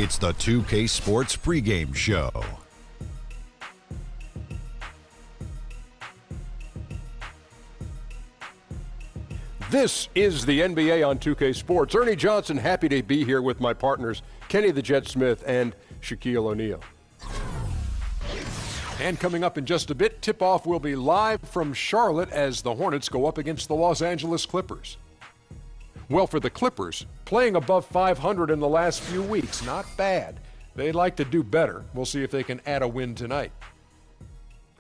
It's the 2K Sports pregame show. This is the NBA on 2K Sports. Ernie Johnson, happy to be here with my partners, Kenny the Jet Smith and Shaquille O'Neal. And coming up in just a bit, tip-off will be live from Charlotte as the Hornets go up against the Los Angeles Clippers. Well, for the Clippers, playing above 500 in the last few weeks, not bad. They'd like to do better. We'll see if they can add a win tonight.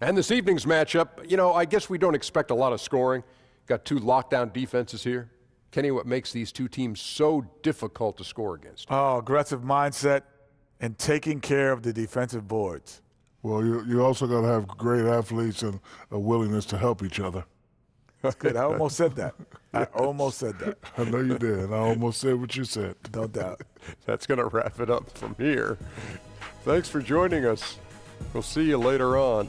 And this evening's matchup, I guess we don't expect a lot of scoring. Got two lockdown defenses here. Kenny, what makes these two teams so difficult to score against? Oh, aggressive mindset and taking care of the defensive boards. Well, you also got to have great athletes and a willingness to help each other. That's good. I almost said that. I know you did. I almost said what you said. No doubt. That's going to wrap it up from here. Thanks for joining us. We'll see you later on.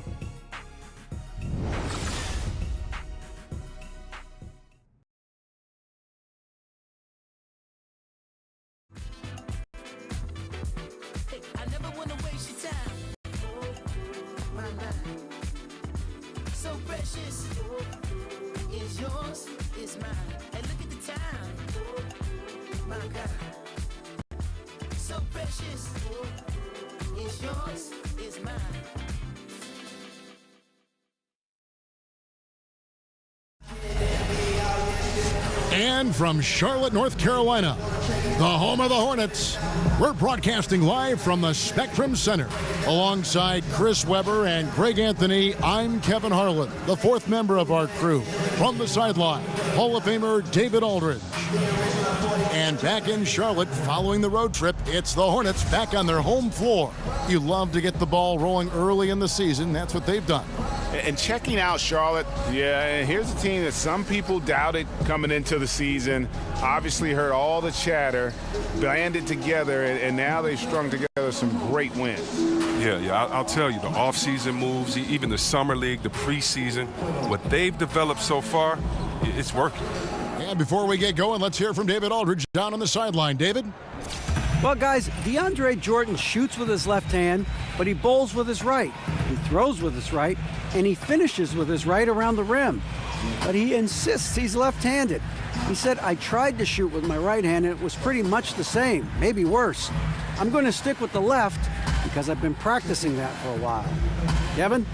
And from Charlotte, North Carolina, the home of the Hornets, we're broadcasting live from the Spectrum Center. Alongside Chris Webber and Greg Anthony, I'm Kevin Harlan, the fourth member of our crew. From the sideline, Hall of Famer David Aldridge. And back in Charlotte, following the road trip, it's the Hornets back on their home floor. You love to get the ball rolling early in the season. That's what they've done. And checking out Charlotte, here's a team that some people doubted coming into the season. Obviously heard all the chatter, banded together, and now they've strung together some great wins. Yeah, I'll tell you, the offseason moves, even the summer league, the preseason, what they've developed so far, it's working. And before we get going, let's hear from David Aldridge down on the sideline. David? Well, guys, DeAndre Jordan shoots with his left hand, but he bowls with his right. He throws with his right, and he finishes with his right around the rim. But he insists he's left-handed. He said, I tried to shoot with my right hand, and it was pretty much the same, maybe worse. I'm going to stick with the left because I've been practicing that for a while. Kevin?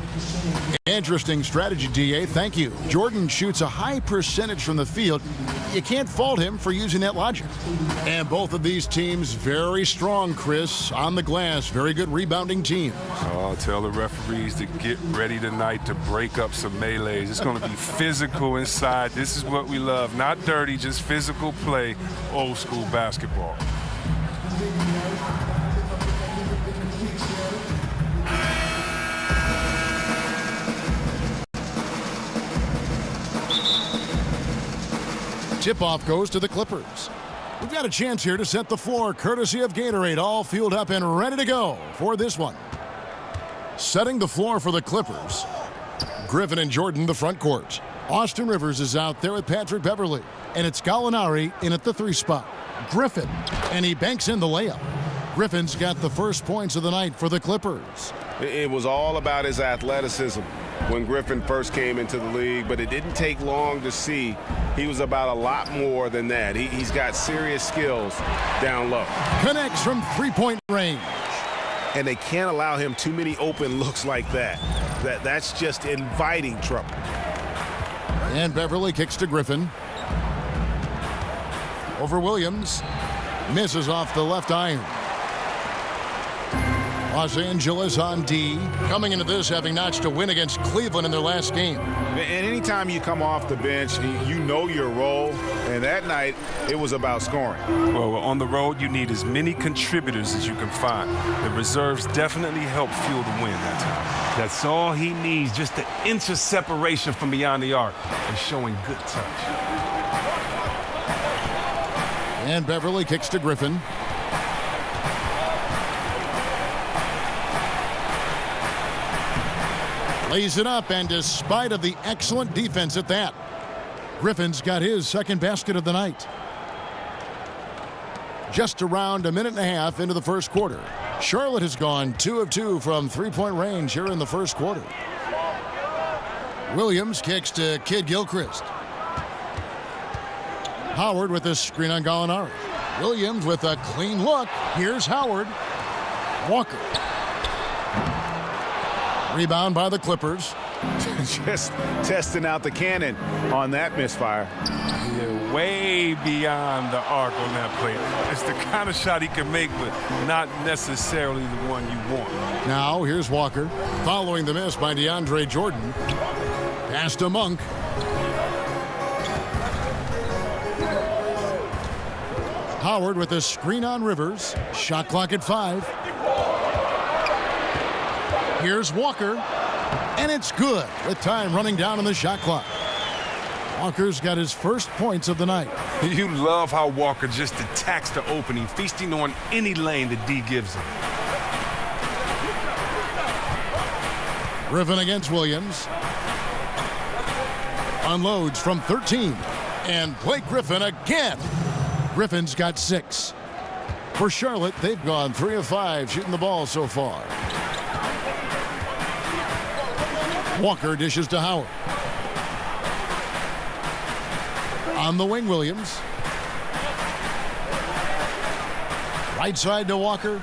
Interesting strategy, DA. Thank you. Jordan shoots a high percentage from the field. You can't fault him for using that logic. And both of these teams very strong, Chris, on the glass. Very good rebounding teams. Oh, tell the referees to get ready tonight to break up some melees. It's going to be physical inside. This is what we love. Not dirty, just physical play, old school basketball. Tip-off goes to the Clippers. We've got a chance here to set the floor, courtesy of Gatorade, all fueled up and ready to go for this one. Setting the floor for the Clippers, Griffin and Jordan, the front court. Austin Rivers is out there with Patrick Beverley, and it's Gallinari in at the 3 spot. Griffin, and he banks in the layup. Griffin's got the first points of the night for the Clippers. It was all about his athleticism when Griffin first came into the league, but it didn't take long to see he was about a lot more than that. He's got serious skills down low. Connects from three-point range. And they can't allow him too many open looks like that. That's just inviting trouble. And Beverly kicks to Griffin. Over Williams. Misses off the left iron. Los Angeles on D. Coming into this having notched a win against Cleveland in their last game. And anytime you come off the bench, you know your role. And that night, it was about scoring. Well, on the road, you need as many contributors as you can find. The reserves definitely helped fuel the win that time. That's all he needs, just the inch of separation from beyond the arc and showing good touch. And Beverly kicks to Griffin. Lays it up, and despite of the excellent defense at that, Griffin's got his second basket of the night. Just around a minute and a half into the first quarter. Charlotte has gone 2 of 2 from three-point range here in the first quarter. Williams kicks to Kid Gilchrist. Howard with the screen on Gallinari. Williams with a clean look. Here's Howard. Walker. Rebound by the Clippers. Just testing out the cannon on that misfire. Yeah, way beyond the arc on that play. It's the kind of shot he can make, but not necessarily the one you want. Now here's Walker. Following the miss by DeAndre Jordan. Pass to Monk. Howard with a screen on Rivers. Shot clock at 5. Here's Walker. And it's good with time running down on the shot clock. Walker's got his first points of the night. You love how Walker just attacks the opening, feasting on any lane that D gives him. Griffin against Williams. Unloads from 13. And Blake Griffin again. Griffin's got 6. For Charlotte, they've gone 3 of 5 shooting the ball so far. Walker dishes to Howard. On the wing, Williams. Right side to Walker.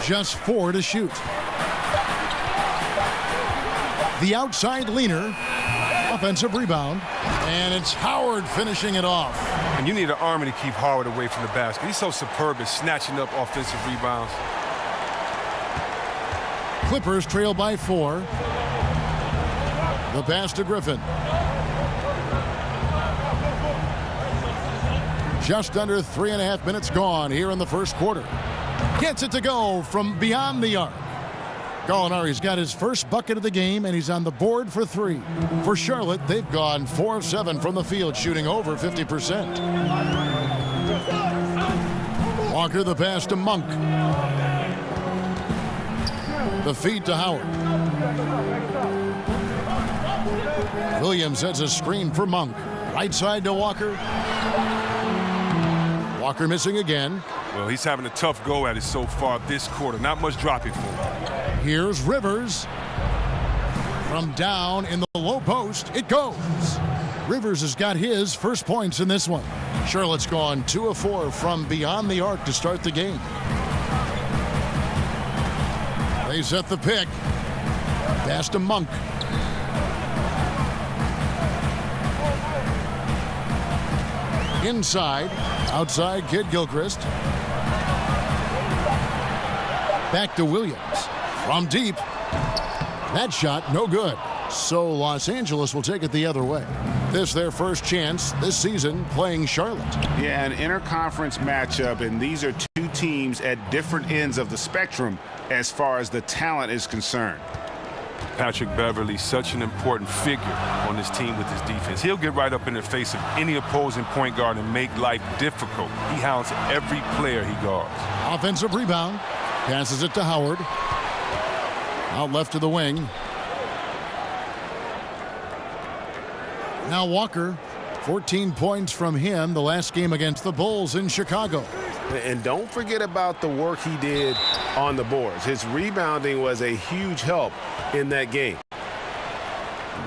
Just 4 to shoot. The outside leaner. Offensive rebound. And it's Howard finishing it off. And you need an army to keep Howard away from the basket. He's so superb at snatching up offensive rebounds. Clippers trail by 4. The pass to Griffin. Just under 3.5 minutes gone here in the first quarter. Gets it to go from beyond the arc. Gallinari's got his first bucket of the game, and he's on the board for 3. For Charlotte, they've gone 4 of 7 from the field, shooting over 50%. Walker the pass to Monk. The feed to Howard. Williams sets a screen for Monk. Right side to Walker. Walker missing again. Well, he's having a tough go at it so far this quarter. Not much dropping for him. Here's Rivers. From down in the low post, it goes. Rivers has got his first points in this one. Charlotte's gone 2 of 4 from beyond the arc to start the game. They set the pick. Pass to Monk. Inside. Outside Kid Gilchrist. Back to Williams. From deep. That shot no good. So Los Angeles will take it the other way. This their first chance this season playing Charlotte. Yeah, an interconference matchup, and these are two teams at different ends of the spectrum as far as the talent is concerned. Patrick Beverley, such an important figure on this team with his defense. He'll get right up in the face of any opposing point guard and make life difficult. He hounds every player he guards. Offensive rebound. Passes it to Howard. Out left to the wing. Now Walker. 14 points from him the last game against the Bulls in Chicago. And don't forget about the work he did on the boards. His rebounding was a huge help in that game.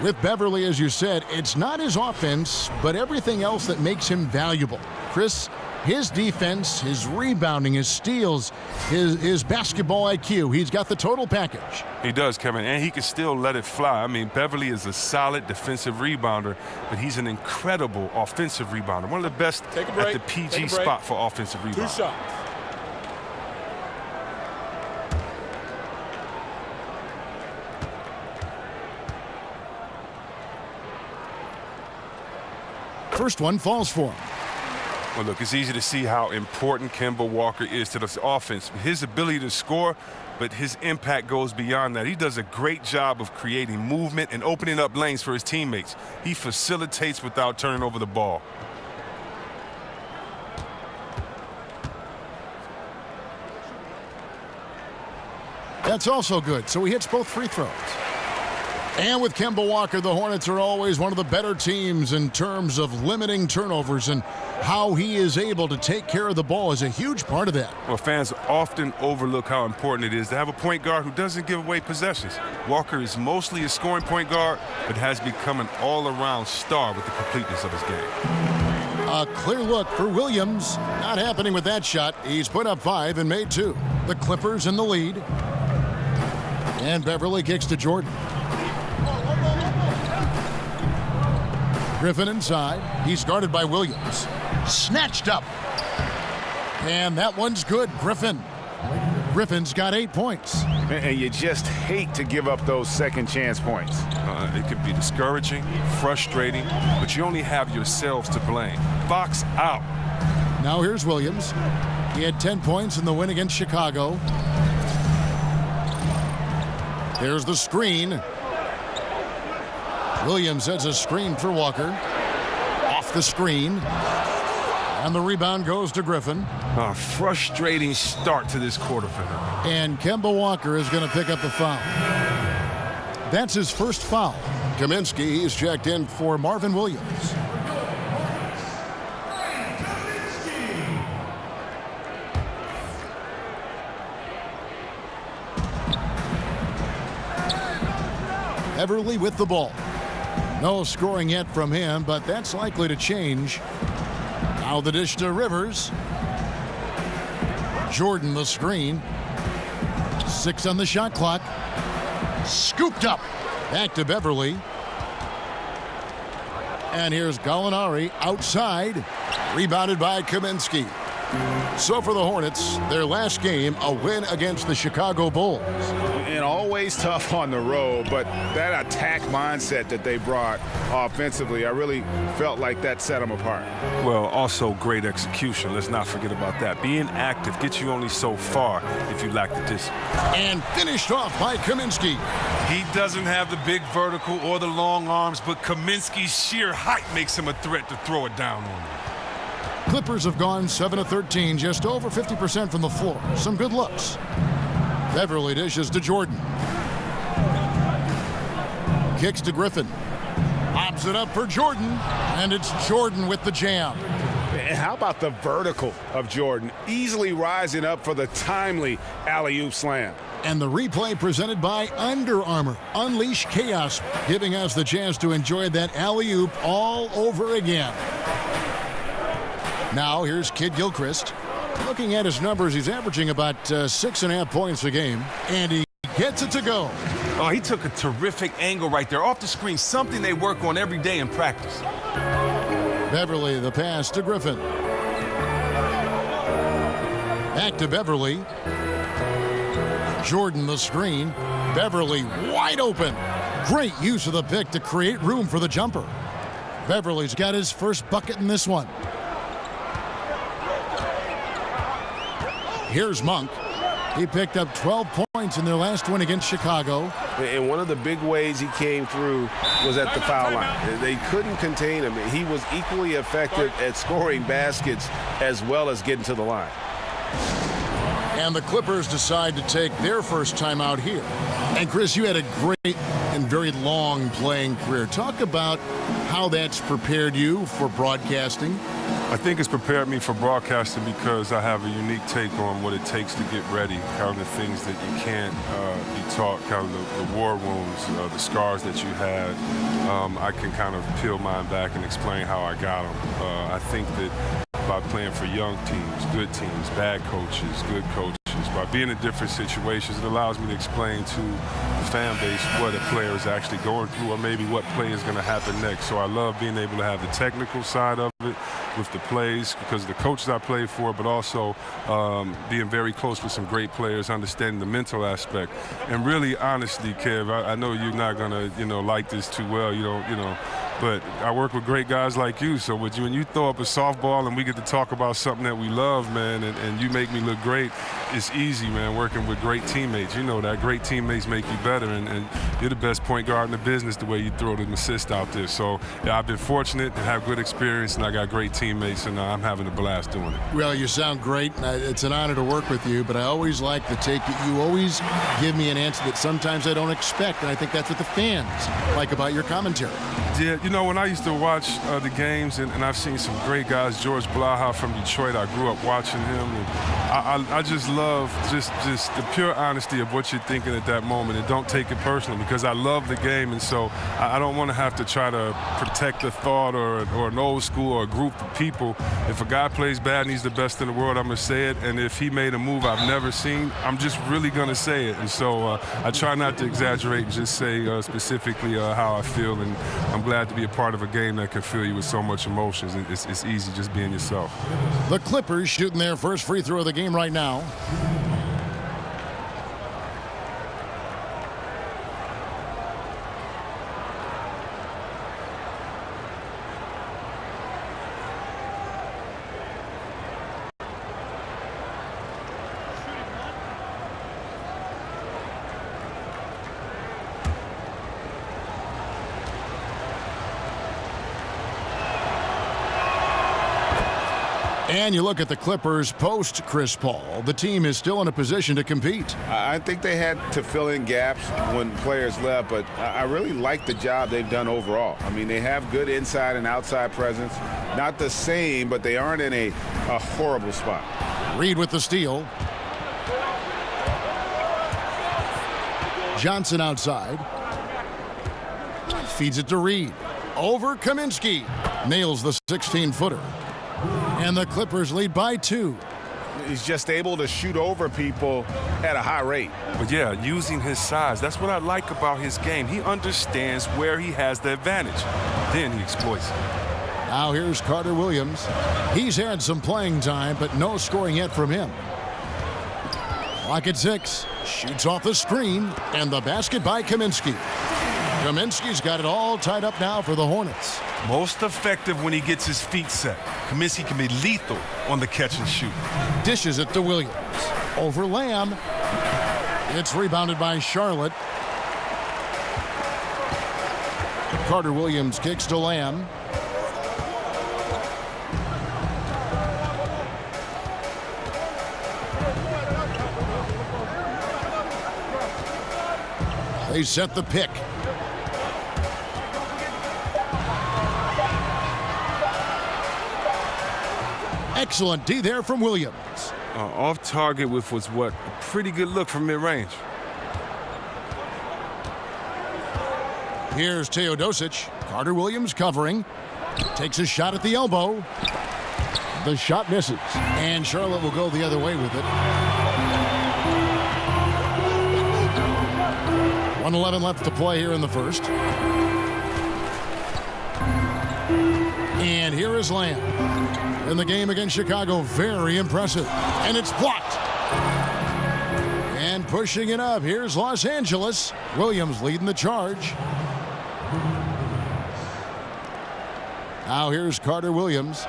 With Beverley, as you said, it's not his offense, but everything else that makes him valuable. Chris, his defense, his rebounding, his steals, his basketball IQ, he's got the total package. He does, Kevin, and he can still let it fly. I mean, Beverley is a solid defensive rebounder, but he's an incredible offensive rebounder. One of the best at the PG spot for offensive rebounding. 2 shots. First one falls for him. Well, look, it's easy to see how important Kemba Walker is to this offense. His ability to score, but his impact goes beyond that. He does a great job of creating movement and opening up lanes for his teammates. He facilitates without turning over the ball. That's also good, so he hits both free throws. And with Kemba Walker, the Hornets are always one of the better teams in terms of limiting turnovers, and how he is able to take care of the ball is a huge part of that. Well, fans often overlook how important it is to have a point guard who doesn't give away possessions. Walker is mostly a scoring point guard, but has become an all-around star with the completeness of his game. A clear look for Williams. Not happening with that shot. He's put up 5 and made 2. The Clippers in the lead. And Beverly kicks to Jordan. Griffin inside. He's guarded by Williams. Snatched up. And that one's good. Griffin's got 8 points. And you just hate to give up those second chance points. It can be discouraging, frustrating, but you only have yourselves to blame. Box out. Now here's Williams. He had 10 points in the win against Chicago. There's the screen. Williams has a screen for Walker. Off the screen. And the rebound goes to Griffin. A frustrating start to this quarter for him. And Kemba Walker is going to pick up the foul. That's his first foul. Kaminsky is checked in for Marvin Williams. Everly with the ball. No scoring yet from him, but that's likely to change. Now the dish to Rivers. Jordan the screen. 6 on the shot clock. Scooped up. Back to Beverly. And here's Gallinari outside. Rebounded by Kaminsky. So for the Hornets, their last game, a win against the Chicago Bulls. And always tough on the road, but that attack mindset that they brought offensively, I really felt like that set them apart. Well, also great execution. Let's not forget about that. Being active gets you only so far if you lack the discipline. And finished off by Kaminsky. He doesn't have the big vertical or the long arms, but Kaminsky's sheer height makes him a threat to throw it down on him. Clippers have gone 7 of 13, just over 50% from the floor. Some good looks. Beverly dishes to Jordan. Kicks to Griffin. Pops it up for Jordan, and it's Jordan with the jam. And how about the vertical of Jordan, easily rising up for the timely alley-oop slam. And the replay presented by Under Armour. Unleash chaos, giving us the chance to enjoy that alley-oop all over again. Now here's Kid Gilchrist. Looking at his numbers, he's averaging about 6.5 points a game, and he gets it to go. Oh, he took a terrific angle right there off the screen, something they work on every day in practice. Beverly, the pass to Griffin. Back to Beverly. Jordan, the screen. Beverly wide open. Great use of the pick to create room for the jumper. Beverly's got his first bucket in this one. Here's Monk. He picked up 12 points in their last win against Chicago. And one of the big ways he came through was at the foul line. They couldn't contain him. He was equally effective at scoring baskets as well as getting to the line. And the Clippers decide to take their first time out here. And Chris, you had a great and very long playing career. Talk about how that's prepared you for broadcasting. I think it's prepared me for broadcasting because I have a unique take on what it takes to get ready, kind of the things that you can't be taught, kind of the war wounds, the scars that you had. I can kind of peel mine back and explain how I got them. I think that by playing for young teams, good teams, bad coaches, good coaches, by being in different situations, it allows me to explain to the fan base what a player is actually going through or maybe what play is going to happen next. So I love being able to have the technical side of it with the plays because of the coaches I play for, but also being very close with some great players, understanding the mental aspect. And really, honestly, Kev, I know you're not going to, like this too well. You don't, but I work with great guys like you. So when you throw up a softball and we get to talk about something that we love, man, and you make me look great, it's easy, man, working with great teammates. You know that great teammates make you better, and you're the best point guard in the business the way you throw the assist out there. So yeah, I've been fortunate to have good experience, and I got great teammates, and I'm having a blast doing it. Well, you sound great. It's an honor to work with you, but I always like the take that you always give me an answer that sometimes I don't expect, and I think that's what the fans like about your commentary. Yeah, you know, when I used to watch the games, and I've seen some great guys, George Blaha from Detroit, I grew up watching him, and I just love just the pure honesty of what you're thinking at that moment, and don't take it personally, because I love the game, and so I don't want to have to try to protect a thought or an old school or a group of people. If a guy plays bad and he's the best in the world, I'm going to say it, and if he made a move I've never seen, I'm just really going to say it. And so I try not to exaggerate and just say specifically how I feel, and I'm glad to be a part of a game that can fill you with so much emotions. It's easy just being yourself. The Clippers shooting their first free throw of the game right now. And you look at the Clippers post Chris Paul. The team is still in a position to compete. I think they had to fill in gaps when players left, but I really like the job they've done overall. I mean, they have good inside and outside presence. Not the same, but they aren't in a horrible spot. Reed with the steal. Johnson outside. Feeds it to Reed. Over Kaminsky. Nails the 16-footer. And the Clippers lead by 2. He's just able to shoot over people at a high rate. But yeah, using his size, that's what I like about his game. He understands where he has the advantage. Then he exploits it. Now here's Carter Williams. He's had some playing time, but no scoring yet from him. Clock at 6. Shoots off the screen, and the basket by Kaminsky. Kaminsky's got it all tied up now for the Hornets. Most effective when he gets his feet set. Kaminsky can be lethal on the catch and shoot. Dishes it to Williams. Over Lamb. It's rebounded by Charlotte. Carter Williams kicks to Lamb. They set the pick. Excellent D there from Williams. Off target with was what? A pretty good look from mid-range. Here's Teodosic. Carter Williams covering. Takes a shot at the elbow. The shot misses. And Charlotte will go the other way with it. 1:11 left to play here in the first. And here is Lamb. In the game against Chicago, very impressive. And it's blocked. And pushing it up, here's Los Angeles. Williams leading the charge. Now here's Carter Williams.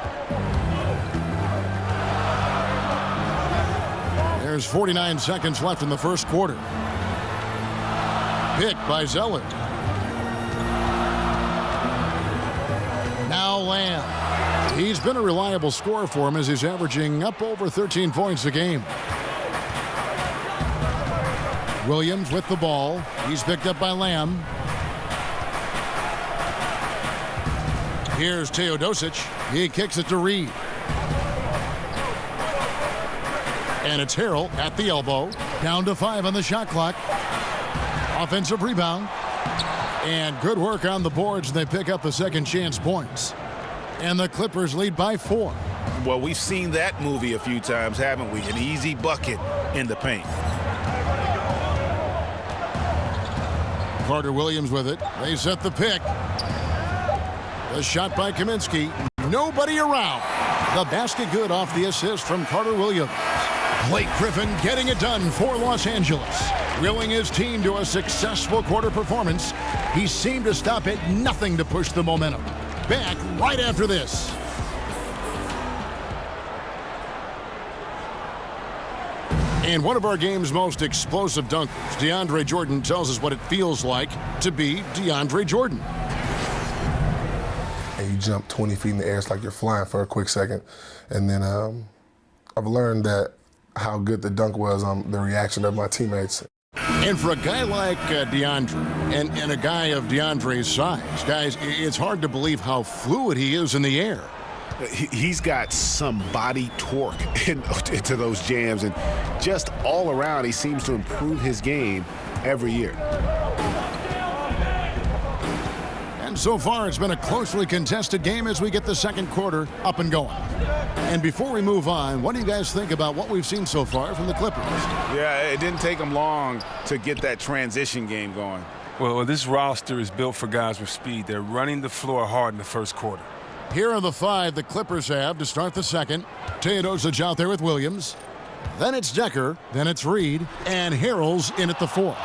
There's 49 seconds left in the first quarter. Pick by Zeller. Now Lamb. He's been a reliable scorer for him as he's averaging up over 13 points a game. Williams with the ball. He's picked up by Lamb. Here's Teodosic. He kicks it to Reed. And it's Harrell at the elbow. Down to 5 on the shot clock. Offensive rebound. And good work on the boards, and they pick up the second chance points. And the Clippers lead by 4. Well, we've seen that movie a few times, haven't we? An easy bucket in the paint. Carter Williams with it. They set the pick. The shot by Kaminsky. Nobody around. The basket good off the assist from Carter Williams. Blake Griffin getting it done for Los Angeles. Willing his team to a successful quarter performance, he seemed to stop at nothing to push the momentum. Back right after this. And one of our game's most explosive dunkers, DeAndre Jordan, tells us what it feels like to be DeAndre Jordan. And you jump 20 feet in the air, it's like you're flying for a quick second. And then I've learned that how good the dunk was on the reaction of my teammates. And for a guy like DeAndre, and a guy of DeAndre's size, guys, it's hard to believe how fluid he is in the air. He's got some body torque into those jams, and just all around, he seems to improve his game every year. And so far, it's been a closely contested game as we get the second quarter up and going. And before we move on, what do you guys think about what we've seen so far from the Clippers? Yeah, it didn't take them long to get that transition game going. Well, this roster is built for guys with speed. They're running the floor hard in the first quarter. Here are the five the Clippers have to start the second. Teodosic out there with Williams. Then it's Decker. Then it's Reed. And Harrell's in at the 4.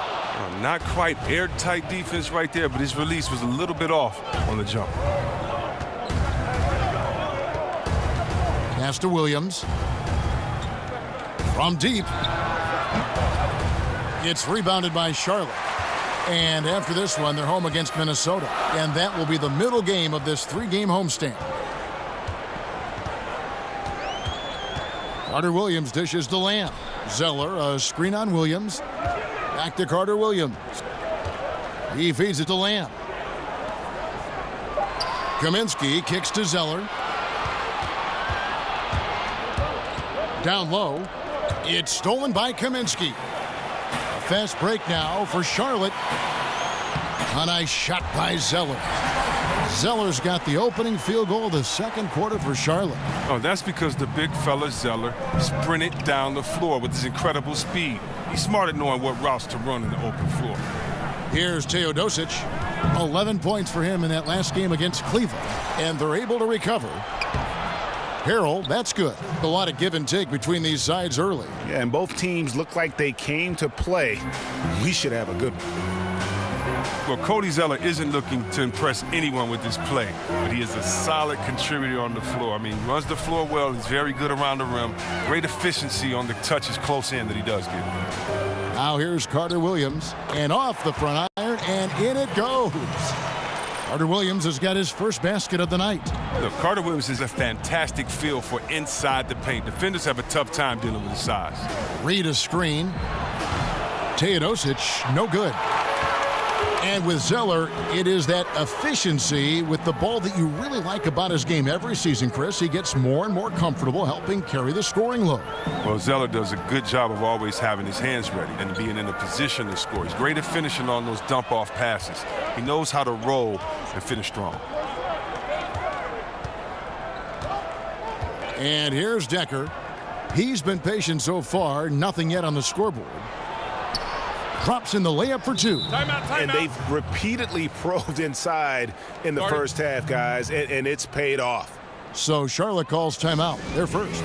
Not quite airtight defense right there, but his release was a little bit off on the jump. Pass to Williams. From deep. It's rebounded by Charlotte. And after this one, they're home against Minnesota. And that will be the middle game of this 3-game homestand. Carter Williams dishes to Lamb. Zeller, a screen on Williams. Back to Carter Williams. He feeds it to Lamb. Kaminsky kicks to Zeller. Down low. It's stolen by Kaminsky. A fast break now for Charlotte. A nice shot by Zeller. Zeller's got the opening field goal of the second quarter for Charlotte. Oh, that's because the big fella Zeller sprinted down the floor with his incredible speed. He's smart at knowing what routes to run in the open floor. Here's Teodosic. 11 points for him in that last game against Cleveland. And they're able to recover. Harrell, that's good. A lot of give and take between these sides early. Yeah, and both teams look like they came to play. We should have a good one. Well, Cody Zeller isn't looking to impress anyone with his play, but he is a solid contributor on the floor. I mean, he runs the floor well. He's very good around the rim. Great efficiency on the touches close in that he does get. Now here's Carter Williams. And off the front iron, and in it goes. Carter Williams has got his first basket of the night. Look, Carter Williams is a fantastic feel for inside the paint. Defenders have a tough time dealing with his size. Reed a screen. Teodosic, no good. And with Zeller, it is that efficiency with the ball that you really like about his game every season, Chris. He gets more and more comfortable helping carry the scoring load. Well, Zeller does a good job of always having his hands ready and being in a position to score. He's great at finishing on those dump-off passes. He knows how to roll and finish strong. And here's Decker. He's been patient so far, nothing yet on the scoreboard. Drops in the layup for 2. And they've repeatedly probed inside in the first half, guys, and it's paid off. So Charlotte calls timeout. They're first.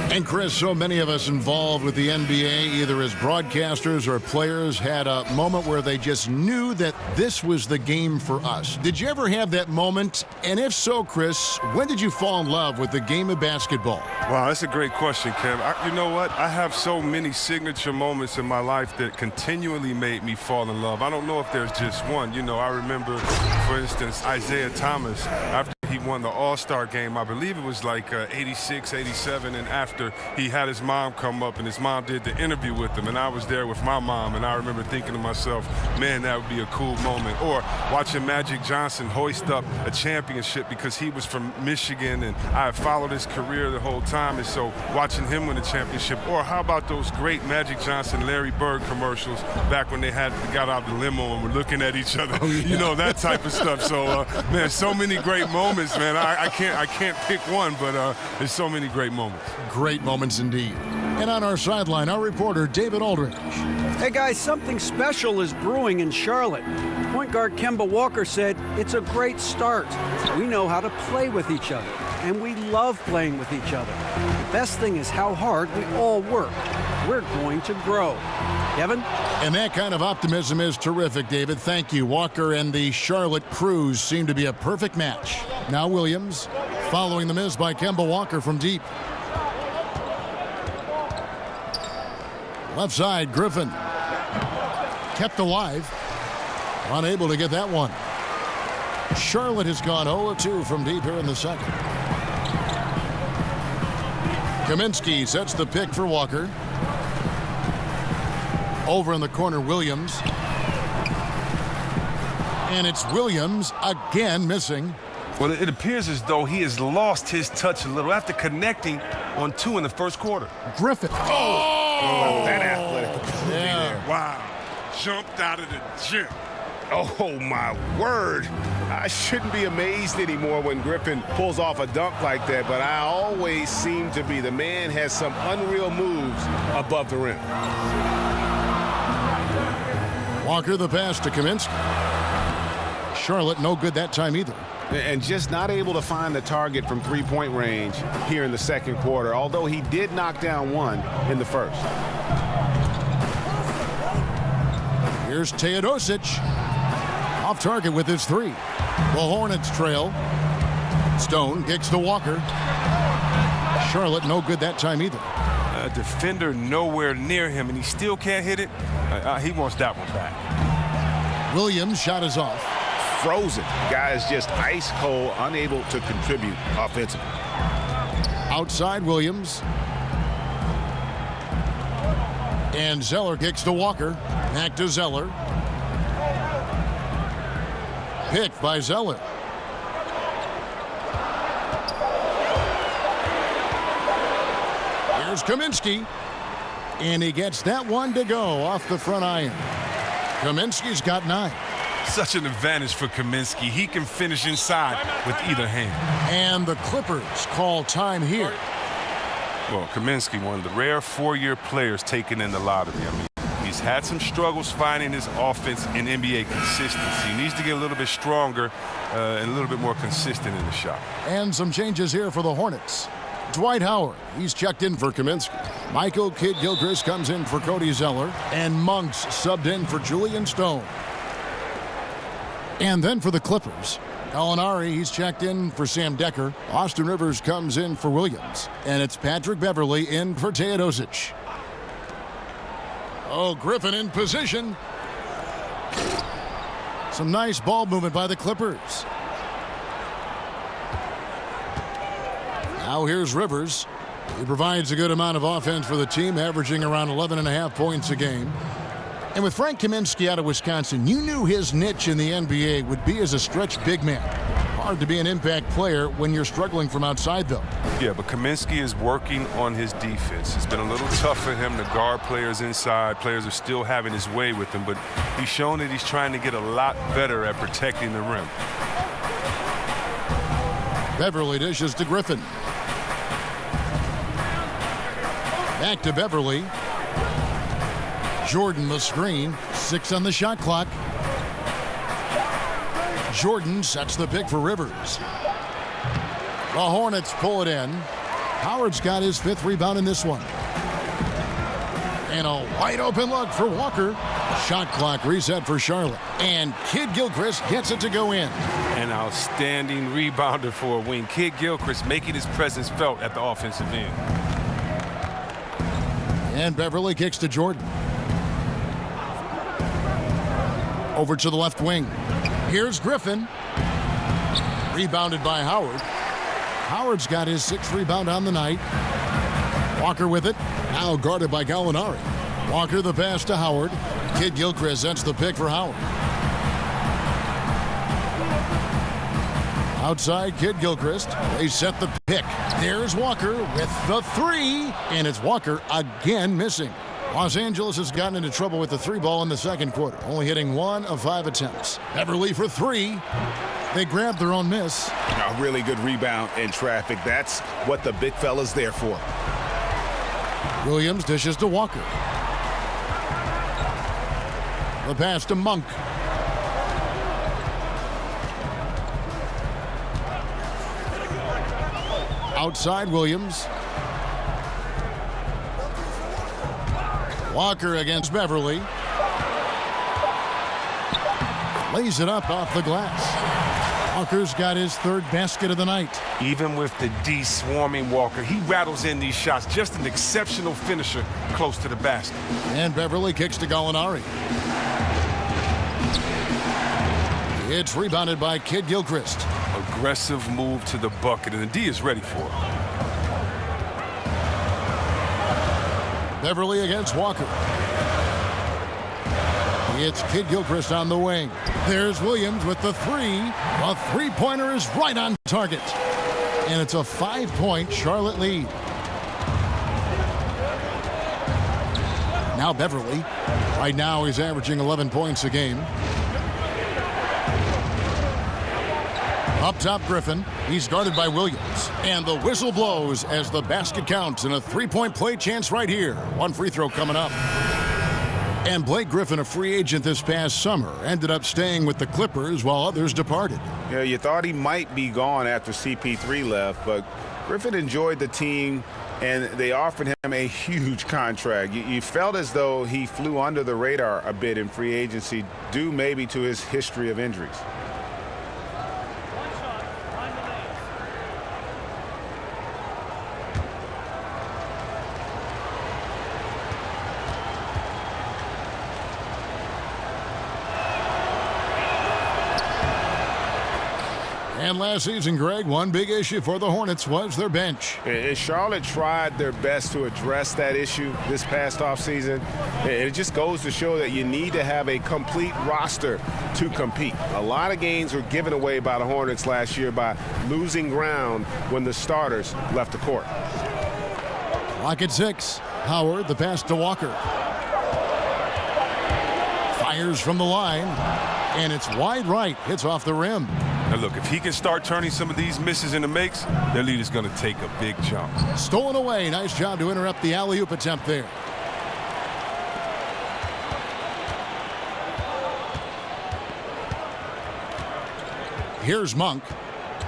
And Chris, so many of us involved with the NBA, either as broadcasters or players, had a moment where they just knew that this was the game for us. Did you ever have that moment? And if so, Chris, when did you fall in love with the game of basketball? Wow, that's a great question, Kev. You know what? I have so many signature moments in my life that continually made me fall in love. I don't know if there's just one. You know, I remember, for instance, Isaiah Thomas, after he won the All-Star game, I believe it was like 86, 87, and after he had his mom come up and his mom did the interview with him, and I was there with my mom, and I remember thinking to myself, man, that would be a cool moment. Or watching Magic Johnson hoist up a championship because he was from Michigan, and I had followed his career the whole time, and so watching him win a championship. Or how about those great Magic Johnson, Larry Bird commercials back when they got out of the limo and were looking at each other, you know, that type of stuff. So, man, so many great moments, man. I can't pick one, but there's so many great moments. Great moments indeed. And on our sideline, our reporter, David Aldridge. Hey, guys, something special is brewing in Charlotte. Point guard Kemba Walker said, "It's a great start. We know how to play with each other." and we love playing with each other. The best thing is how hard we all work. We're going to grow. Kevin? And that kind of optimism is terrific, David. Thank you. Walker and the Charlotte Crews seem to be a perfect match. Now Williams following the miss by Kemba Walker from deep. Left side, Griffin. Kept alive. Unable to get that one. Charlotte has gone 0-2 from deep here in the second. Kaminsky sets the pick for Walker. Over in the corner, Williams. And it's Williams again missing. Well, it appears as though he has lost his touch a little after connecting on 2 in the first quarter. Griffin. Oh, that athletic. Yeah. Wow. Jumped out of the gym. Oh, my word. I shouldn't be amazed anymore when Griffin pulls off a dunk like that, but I always seem to be. The man has some unreal moves above the rim. Walker the pass to Kaminsky. Charlotte no good that time either. And just not able to find the target from three-point range here in the second quarter, although he did knock down one in the first. Here's Teodosic. Off target with his 3. The Hornets trail. Stone kicks to Walker. Charlotte no good that time either. A defender nowhere near him, and he still can't hit it. He wants that one back. Williams' shot is off. Frozen. Guy is just ice cold, unable to contribute offensively. Outside Williams. And Zeller kicks to Walker. Back to Zeller. Picked by Zeller. Here's Kaminsky. And he gets that one to go off the front iron. Kaminsky's got 9. Such an advantage for Kaminsky. He can finish inside with either hand. And the Clippers call time here. Well, Kaminsky, one of the rare 4-year players taken in the lottery. I mean, he's had some struggles finding his offense in NBA consistency. He needs to get a little bit stronger and a little bit more consistent in the shot. And some changes here for the Hornets. Dwight Howard, he's checked in for Kaminsky. Michael Kidd-Gilchrist comes in for Cody Zeller. And Monks subbed in for Julian Stone. And then for the Clippers, Gallinari, he's checked in for Sam Decker. Austin Rivers comes in for Williams. And it's Patrick Beverley in for Teodosic. Oh, Griffin in position. Some nice ball movement by the Clippers. Now here's Rivers. He provides a good amount of offense for the team, averaging around 11.5 points a game. And with Frank Kaminsky out of Wisconsin, you knew his niche in the NBA would be as a stretch big man. Hard to be an impact player when you're struggling from outside, though. Yeah, but Kaminsky is working on his defense. It's been a little tough for him to guard players inside. Players are still having his way with him, but he's shown that he's trying to get a lot better at protecting the rim. Beverley dishes to Griffin. Back to Beverley. Jordan the screen. 6 on the shot clock. Jordan sets the pick for Rivers. The Hornets pull it in. Howard's got his 5th rebound in this one. And a wide open look for Walker. Shot clock reset for Charlotte. And Kidd-Gilchrist gets it to go in. An outstanding rebounder for a wing. Kidd-Gilchrist making his presence felt at the offensive end. And Beverley kicks to Jordan. Over to the left wing. Here's Griffin. Rebounded by Howard. Howard's got his 6th rebound on the night. Walker with it. Now guarded by Gallinari. Walker the pass to Howard. Kidd-Gilchrist sets the pick for Howard. Outside Kidd-Gilchrist. They set the pick. There's Walker with the 3. And it's Walker again missing. Los Angeles has gotten into trouble with the 3 ball in the second quarter, only hitting 1 of 5 attempts. Beverley for 3. They grabbed their own miss. A really good rebound in traffic. That's what the big fella's there for. Williams dishes to Walker. The pass to Monk. Outside Williams. Walker against Beverly. Lays it up off the glass. Walker's got his third basket of the night. Even with the D swarming Walker, he rattles in these shots. Just an exceptional finisher close to the basket. And Beverly kicks to Gallinari. It's rebounded by Kid Gilchrist. Aggressive move to the bucket, and the D is ready for it. Beverly against Walker. It's Kid Gilchrist on the wing. There's Williams with the three. A three-pointer is right on target. And it's a 5-point Charlotte lead. Now Beverly. Right now he's averaging 11 points a game. Up top, Griffin. He's guarded by Williams. And the whistle blows as the basket counts and a three-point play chance right here. One free throw coming up. And Blake Griffin, a free agent this past summer, ended up staying with the Clippers while others departed. Yeah, you thought he might be gone after CP3 left, but Griffin enjoyed the team, and they offered him a huge contract. You felt as though he flew under the radar a bit in free agency, due maybe to his history of injuries. And last season, Greg, one big issue for the Hornets was their bench. Charlotte tried their best to address that issue this past offseason. It just goes to show that you need to have a complete roster to compete. A lot of games were given away by the Hornets last year by losing ground when the starters left the court. Clock at 6. Howard, the pass to Walker. Fires from the line, and it's wide right. Hits off the rim. Now look, if he can start turning some of these misses into makes, their lead is going to take a big jump. Stolen away. Nice job to interrupt the alley-oop attempt there. Here's Monk.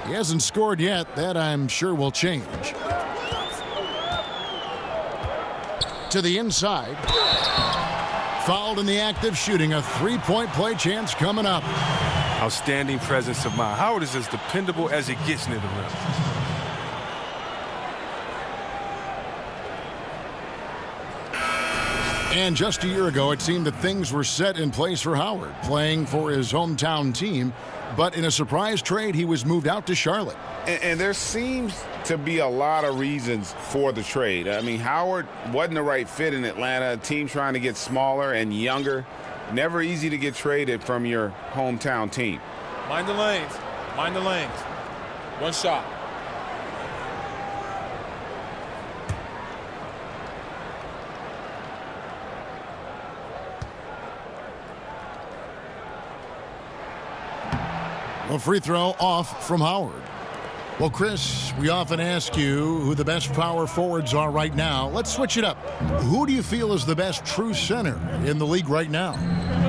He hasn't scored yet. That, I'm sure, will change. To the inside. Fouled in the act of shooting. A three-point play chance coming up. Outstanding presence of mind. Howard is as dependable as it gets near the rim. And just a year ago, it seemed that things were set in place for Howard, playing for his hometown team. But in a surprise trade, he was moved out to Charlotte. And there seems to be a lot of reasons for the trade. I mean, Howard wasn't the right fit in Atlanta, a team trying to get smaller and younger. Never easy to get traded from your hometown team. Mind the lanes. Mind the lanes. One shot. A free throw off from Howard. Well, Chris, we often ask you who the best power forwards are right now. Let's switch it up. Who do you feel is the best true center in the league right now?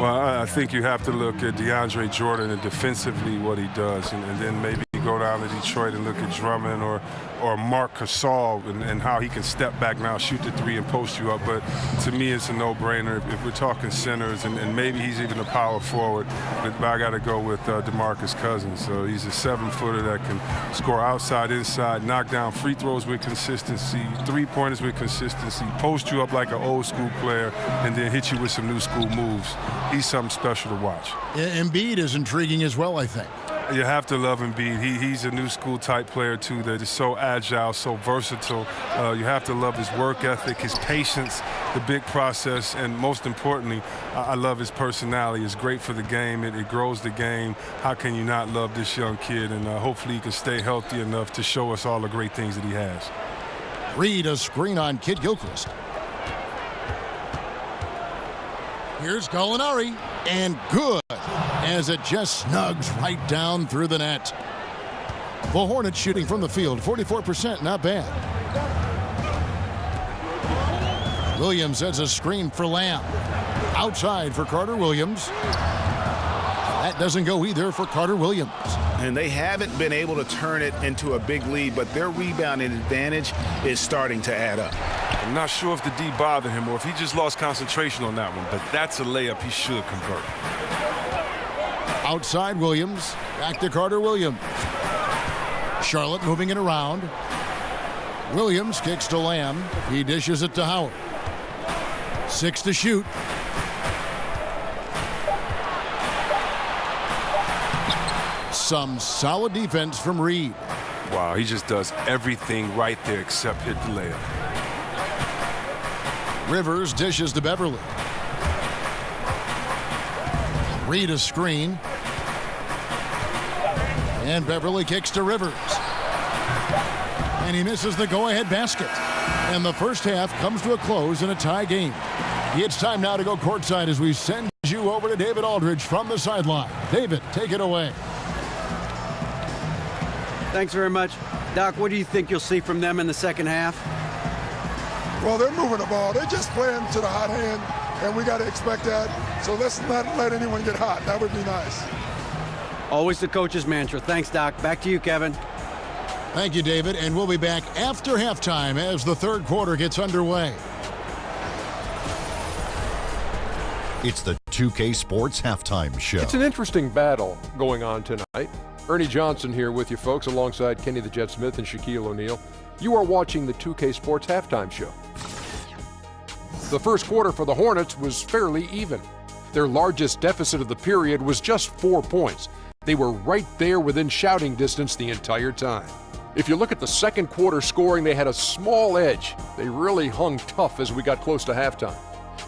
Well, I think you have to look at DeAndre Jordan and defensively what he does, and then maybe go down to Detroit and look at Drummond or Mark Gasol and how he can step back now, shoot the three, and post you up. But to me, it's a no-brainer. If we're talking centers, and maybe he's even a power forward, but I got to go with DeMarcus Cousins. So he's a 7-footer that can score outside, inside, knock down free throws with consistency, three-pointers with consistency, post you up like an old-school player, and then hit you with some new-school moves. He's something special to watch. Embiid is intriguing as well, I think. You have to love Embiid. He's a new school type player too that is so agile, so versatile. You have to love his work ethic, his patience, the big process, and most importantly, I love his personality. It's great for the game. It grows the game. How can you not love this young kid? And hopefully he can stay healthy enough to show us all the great things that he has. Reed, a screen on Kid Gilchrist. Here's Gallinari, and good, as it just snugs right down through the net. The Hornets shooting from the field, 44%, not bad. Williams has a screen for Lamb. Outside for Carter Williams. That doesn't go either for Carter Williams. and they haven't been able to turn it into a big lead, but their rebounding advantage is starting to add up. I'm not sure if the D bothered him or if he just lost concentration on that one, but that's a layup he should convert. Outside Williams, back to Carter Williams. Charlotte moving it around. Williams kicks to Lamb. He dishes it to Howard. 6 to shoot. Some solid defense from Reed. Wow, he just does everything right there except hit the layup. Rivers dishes to Beverly. Reed a screen. And Beverly kicks to Rivers. And he misses the go-ahead basket. And the first half comes to a close in a tie game. It's time now to go courtside as we send you over to David Aldridge from the sideline. David, take it away. Thanks very much. Doc, what do you think you'll see from them in the second half? Well, they're moving the ball. They're just playing to the hot hand, and we got to expect that. So let's not let anyone get hot. That would be nice. Always the coach's mantra. Thanks, Doc. Back to you, Kevin. Thank you, David. And we'll be back after halftime as the third quarter gets underway. It's the 2K Sports Halftime Show. It's an interesting battle going on tonight. Ernie Johnson here with you folks alongside Kenny the Jet Smith and Shaquille O'Neal. You are watching the 2K Sports Halftime Show. The first quarter for the Hornets was fairly even. Their largest deficit of the period was just 4 points. They were right there within shouting distance the entire time. If you look at the second quarter scoring, they had a small edge. They really hung tough as we got close to halftime.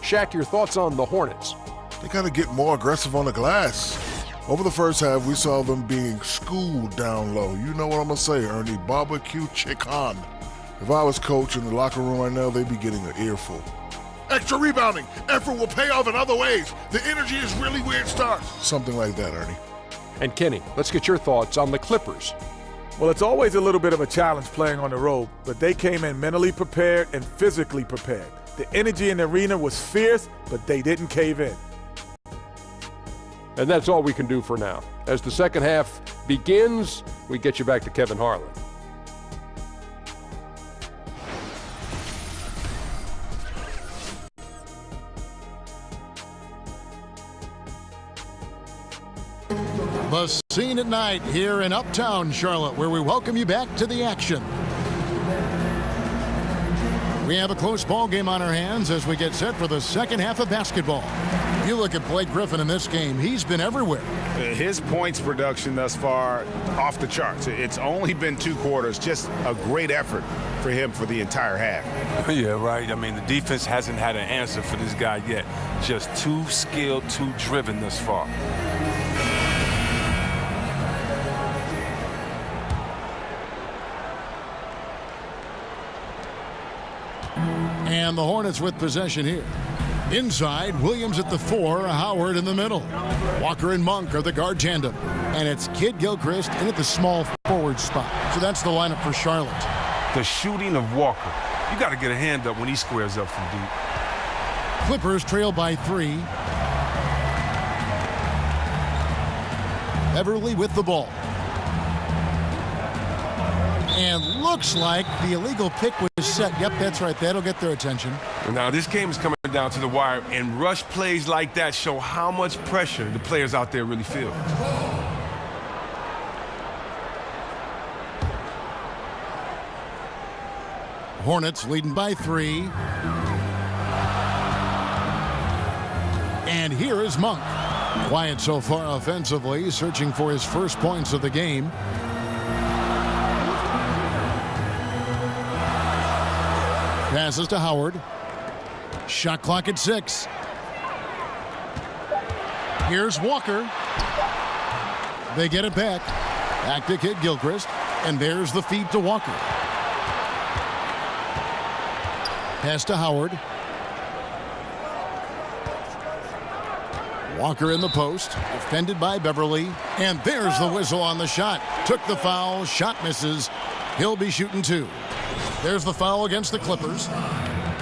Shaq, your thoughts on the Hornets? They got to get more aggressive on the glass. Over the first half, we saw them being schooled down low. You know what I'm going to say, Ernie. Barbecue chicken. If I was coach in the locker room right now, they'd be getting an earful. Extra rebounding. Effort will pay off in other ways. The energy is really where it starts. Something like that, Ernie. And Kenny, let's get your thoughts on the Clippers. Well, it's always a little bit of a challenge playing on the road, but they came in mentally prepared and physically prepared. The energy in the arena was fierce, but they didn't cave in. And that's all we can do for now. As the second half begins, we get you back to Kevin Harlan. The scene at night here in Uptown Charlotte, where we welcome you back to the action. We have a close ball game on our hands as we get set for the second half of basketball. You look at Blake Griffin in this game, he's been everywhere. His points production thus far off the charts. It's only been 2 quarters, just a great effort for him for the entire half. Yeah, right. I mean, the defense hasn't had an answer for this guy yet. Just too skilled, too driven thus far. And the Hornets with possession here. Inside, Williams at the 4, Howard in the middle. Walker and Monk are the guard tandem. And it's Kid Gilchrist in at the small forward spot. So that's the lineup for Charlotte. The shooting of Walker. You got to get a hand up when he squares up from deep. Clippers trail by 3. Beverly with the ball. And looks like the illegal pick was set. Yep, that's right. That'll get their attention. Now, this game is coming down to the wire, and rush plays like that show how much pressure the players out there really feel. Hornets leading by 3. And here is Monk. Quiet so far offensively, searching for his first points of the game. Passes to Howard. Shot clock at 6. Here's Walker. They get it back. Back to Kid Gilchrist. And there's the feed to Walker. Pass to Howard. Walker in the post. Defended by Beverly. And there's the whistle on the shot. Took the foul. Shot misses. He'll be shooting 2. There's the foul against the Clippers.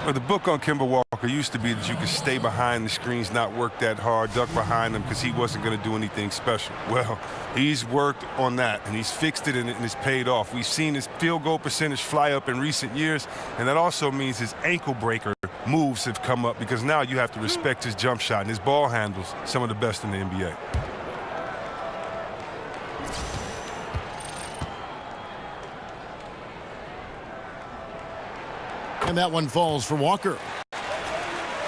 Well, the book on Kemba Walker used to be that you could stay behind the screens, not work that hard, duck behind them because he wasn't going to do anything special. Well, he's worked on that, and he's fixed it, and it's paid off. We've seen his field goal percentage fly up in recent years, and that also means his ankle breaker moves have come up because now you have to respect his jump shot, and his ball handles some of the best in the NBA. And that one falls for Walker.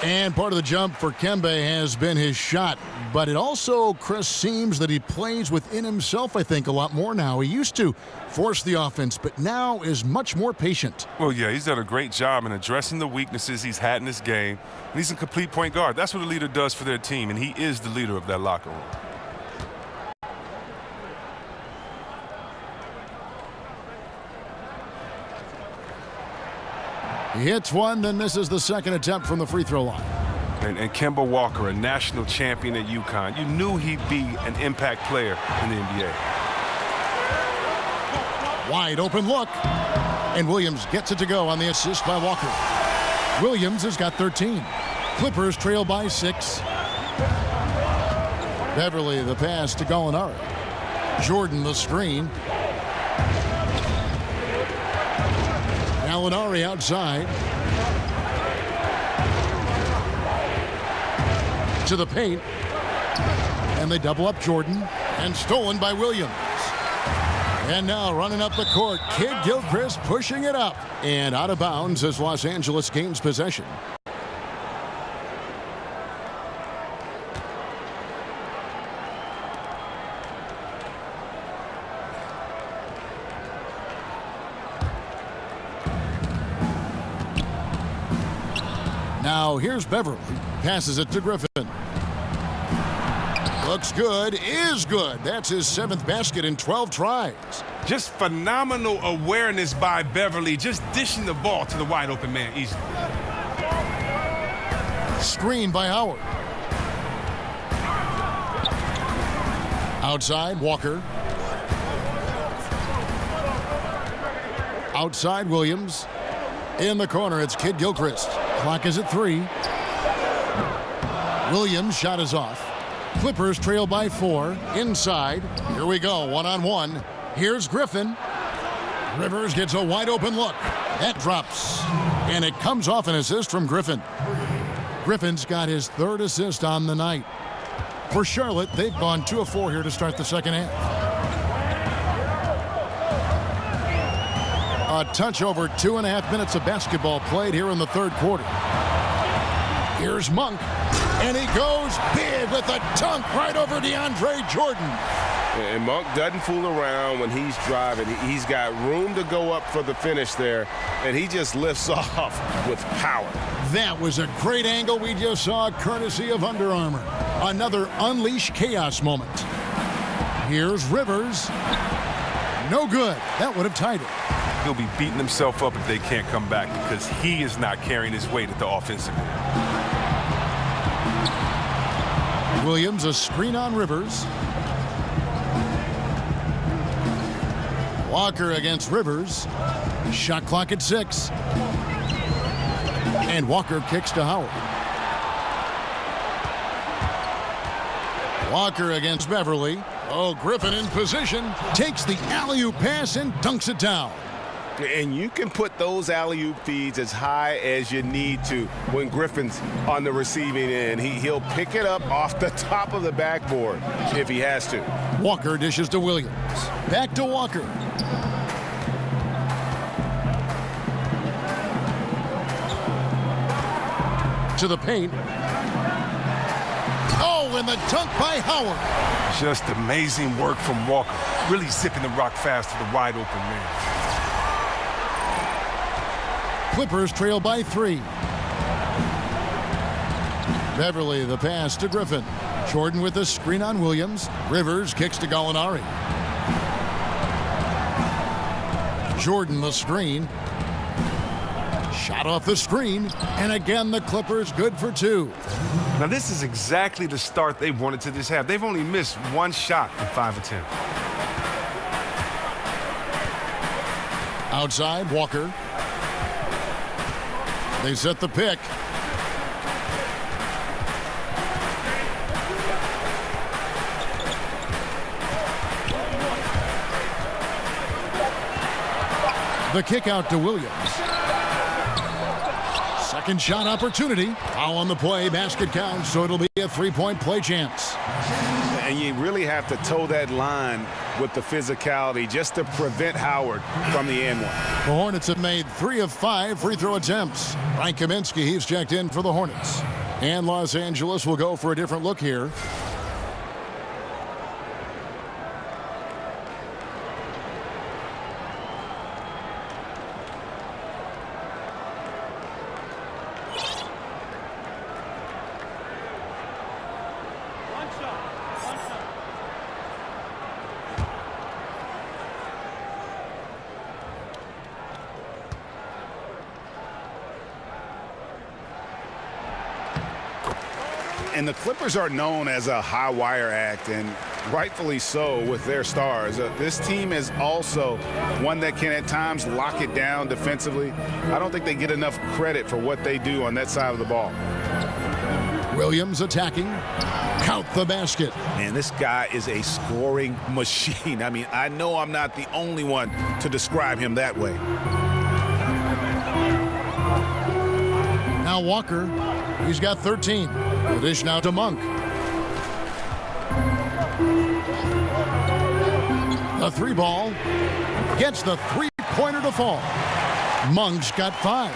And part of the jump for Kemba has been his shot. But it also, Chris, seems that he plays within himself, I think, a lot more now. He used to force the offense, but now is much more patient. Well, yeah, he's done a great job in addressing the weaknesses he's had in this game. And he's a complete point guard. That's what a leader does for their team, and he is the leader of that locker room. He hits one, then misses the second attempt from the free throw line. And Kemba Walker, a national champion at UConn, you knew he'd be an impact player in the NBA. Wide open look. And Williams gets it to go on the assist by Walker. Williams has got 13. Clippers trail by 6. Beverly the pass to Gallinari. Jordan the screen. Gallinari outside. To the paint. And they double up Jordan. And stolen by Williams. And now running up the court, Kid Gilchrist pushing it up. And out of bounds as Los Angeles gains possession. Now here's Beverly. Passes it to Griffin. Looks good, is good. That's his 7th basket in 12 tries. Just phenomenal awareness by Beverly, just dishing the ball to the wide open man easily. Screen by Howard. Outside, Walker. Outside, Williams. In the corner, it's Kid Gilchrist. Clock is at 3. Williams' shot is off. Clippers trail by 4. Inside. Here we go. 1-on-1. Here's Griffin. Rivers gets a wide open look. That drops. And it comes off an assist from Griffin. Griffin's got his 3rd assist on the night. For Charlotte, they've gone 2 of 4 here to start the second half. A touch over 2.5 minutes of basketball played here in the 3rd quarter. Here's Monk. And he goes big with a dunk right over DeAndre Jordan. And Monk doesn't fool around when he's driving. He's got room to go up for the finish there, and he just lifts off with power. That was a great angle we just saw, courtesy of Under Armour. Another Unleash Chaos moment. Here's Rivers. No good. That would have tied it. He'll be beating himself up if they can't come back because he is not carrying his weight at the offensive end. Williams, a screen on Rivers. Walker against Rivers. Shot clock at 6. And Walker kicks to Howard. Walker against Beverly. Oh, Griffin in position. Takes the alley-oop pass and dunks it down. And you can put those alley-oop feeds as high as you need to when Griffin's on the receiving end. He'll pick it up off the top of the backboard if he has to. Walker dishes to Williams. Back to Walker. To the paint. Oh, and the dunk by Howard. Just amazing work from Walker. Really zipping the rock fast to the wide open man. Clippers trail by 3. Beverly the pass to Griffin. Jordan with the screen on Williams. Rivers kicks to Gallinari. Jordan the screen. Shot off the screen. And again the Clippers good for 2. Now this is exactly the start they wanted to this half. They've only missed 1 shot in 5 attempts. Outside, Walker. They set the pick. The kick out to Williams. Second shot opportunity. Foul on the play. Basket counts, so it'll be a three-point play chance. And you really have to toe that line with the physicality just to prevent Howard from the and one. The Hornets have made 3 of 5 free throw attempts. Frank Kaminsky, he's checked in for the Hornets. And Los Angeles will go for a different look here. And the Clippers are known as a high wire act, and rightfully so with their stars. This team is also one that can at times lock it down defensively. I don't think they get enough credit for what they do on that side of the ball. Williams attacking. Count the basket. Man, this guy is a scoring machine. I mean, I know I'm not the only one to describe him that way. Now Walker, he's got 13. The dish now to Monk. The 3 ball gets the 3-pointer to fall. Monk's got 5.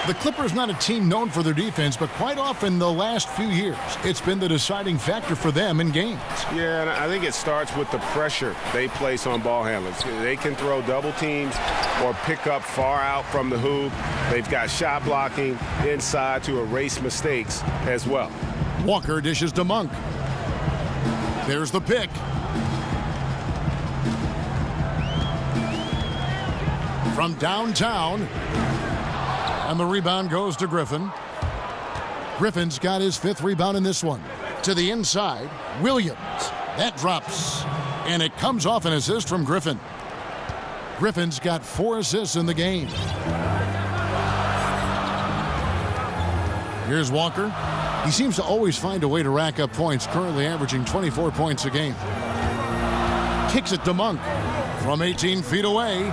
The Clippers not a team known for their defense, but quite often the last few years, it's been the deciding factor for them in games. Yeah, and I think it starts with the pressure they place on ball handlers. They can throw double teams or pick up far out from the hoop. They've got shot blocking inside to erase mistakes as well. Walker dishes to Monk. There's the pick. From downtown. And the rebound goes to Griffin. Griffin's got his 5th rebound in this one. To the inside, Williams. That drops. And it comes off an assist from Griffin. Griffin's got 4 assists in the game. Here's Walker. He seems to always find a way to rack up points, currently averaging 24 points a game. Kicks it to Monk from 18 feet away.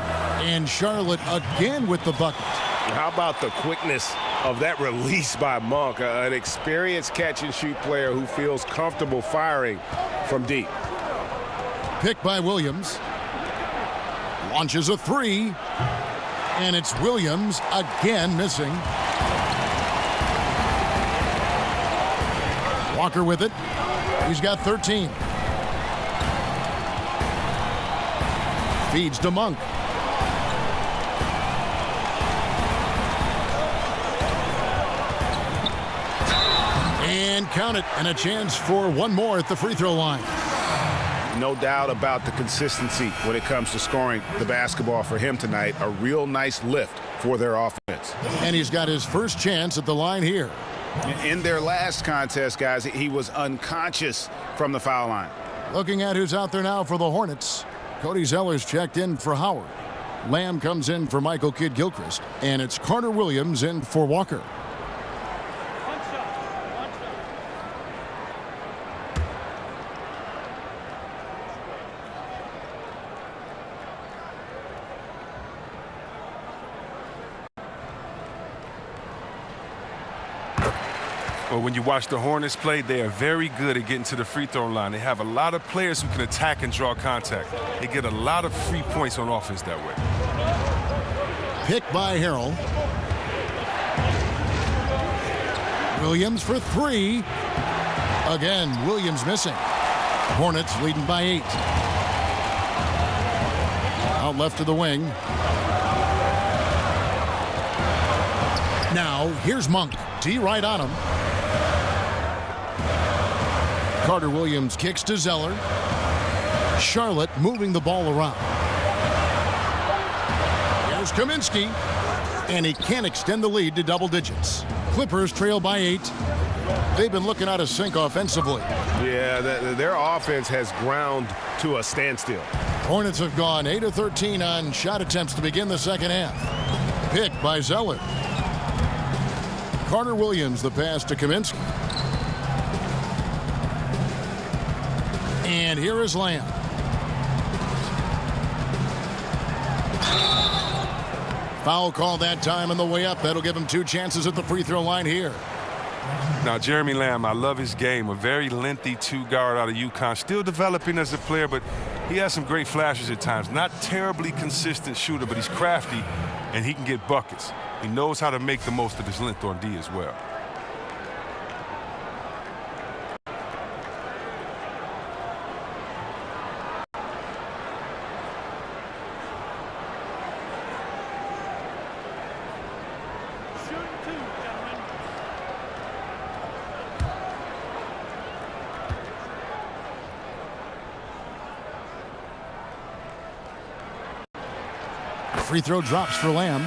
And Charlotte again with the bucket. How about the quickness of that release by Monk, an experienced catch-and-shoot player who feels comfortable firing from deep. Pick by Williams. Launches a 3. And it's Williams again missing. Walker with it. He's got 13. Feeds to Monk. And count it, and a chance for one more at the free throw line. No doubt about the consistency when it comes to scoring the basketball for him tonight. A real nice lift for their offense. And he's got his first chance at the line here. In their last contest, guys, he was unconscious from the foul line. Looking at who's out there now for the Hornets. Cody Zeller's checked in for Howard. Lamb comes in for Michael Kidd-Gilchrist. And it's Carter Williams in for Walker. Well, when you watch the Hornets play, they are very good at getting to the free throw line. They have a lot of players who can attack and draw contact. They get a lot of free points on offense that way. Pick by Harrell. Williams for 3. Again, Williams missing. Hornets leading by 8. Out left to the wing. Now, here's Monk. T right on him. Carter Williams kicks to Zeller. Charlotte moving the ball around. Here's Kaminsky. And he can't extend the lead to double digits. Clippers trail by 8. They've been looking out of sync offensively. Yeah, their offense has ground to a standstill. Hornets have gone 8 of 13 on shot attempts to begin the second half. Pick by Zeller. Carter Williams, the pass to Kaminsky. And here is Lamb. Foul call that time on the way up. That'll give him 2 chances at the free throw line here. Now, Jeremy Lamb, I love his game. A very lengthy 2-guard out of UConn. Still developing as a player, but he has some great flashes at times. Not terribly consistent shooter, but he's crafty, and he can get buckets. He knows how to make the most of his length on D as well. Free throw drops for Lamb.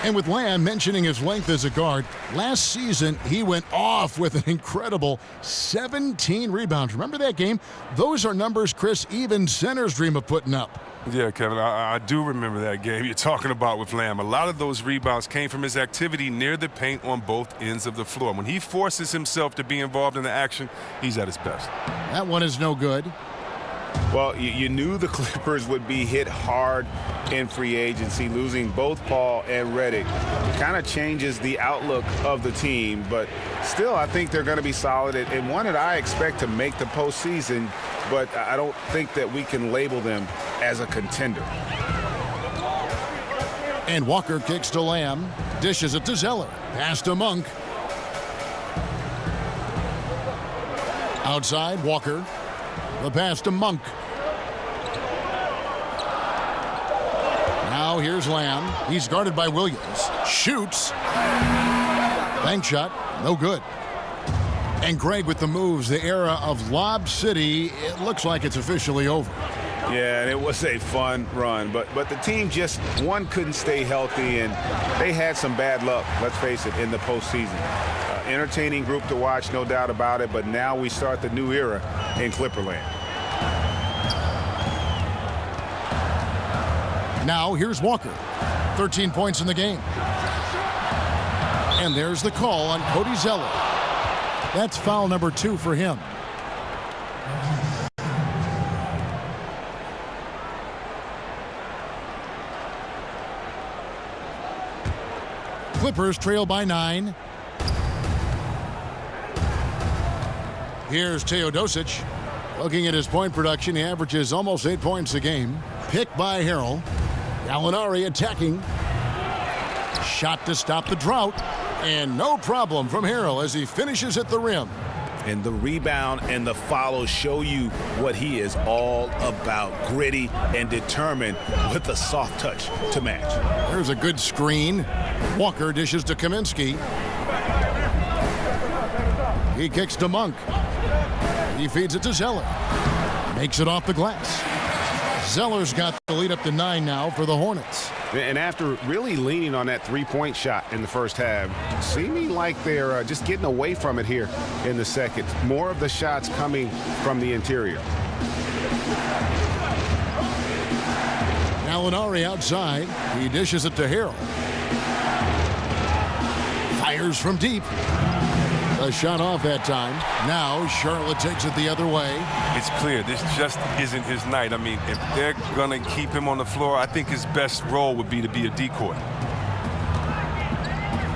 And with Lamb mentioning his length as a guard, last season he went off with an incredible 17 rebounds. Remember that game? Those are numbers, Chris, even centers dream of putting up. Yeah, Kevin, I do remember that game you're talking about with Lamb. A lot of those rebounds came from his activity near the paint on both ends of the floor. When he forces himself to be involved in the action, he's at his best. That one is no good. Well, you knew the Clippers would be hit hard in free agency. Losing both Paul and Redick kind of changes the outlook of the team. But still, I think they're going to be solid and one that I expect to make the postseason. But I don't think that we can label them as a contender. And Walker kicks to Lamb. Dishes it to Zeller. Pass to Monk. Outside, Walker. The pass to Monk. Now here's Lamb. He's guarded by Williams. Shoots. Bank shot. No good. And Greg with the moves. The era of Lob City. It looks like it's officially over. Yeah, and it was a fun run. But the team just, one, couldn't stay healthy, and they had some bad luck, let's face it, in the postseason. Entertaining group to watch, no doubt about it, but now we start the new era in Clipperland. Now here's Walker. 13 points in the game. And there's the call on Cody Zeller. That's foul number 2 for him. Clippers trail by 9. Here's Teodosic. Looking at his point production, he averages almost 8 points a game. Picked by Harrell. Gallinari attacking. Shot to stop the drought. And no problem from Harrell as he finishes at the rim. And the rebound and the follow show you what he is all about. Gritty and determined with a soft touch to match. There's a good screen. Walker dishes to Kaminsky. He kicks to Monk. He feeds it to Zeller. Makes it off the glass. Zeller's got the lead up to 9 now for the Hornets. And after really leaning on that three-point shot in the first half, seeming like they're just getting away from it here in the second. More of the shots coming from the interior. Gallinari outside. He dishes it to Harrell. Fires from deep. A shot off that time. Now Charlotte takes it the other way. It's clear this just isn't his night. I mean, if they're going to keep him on the floor, I think his best role would be to be a decoy.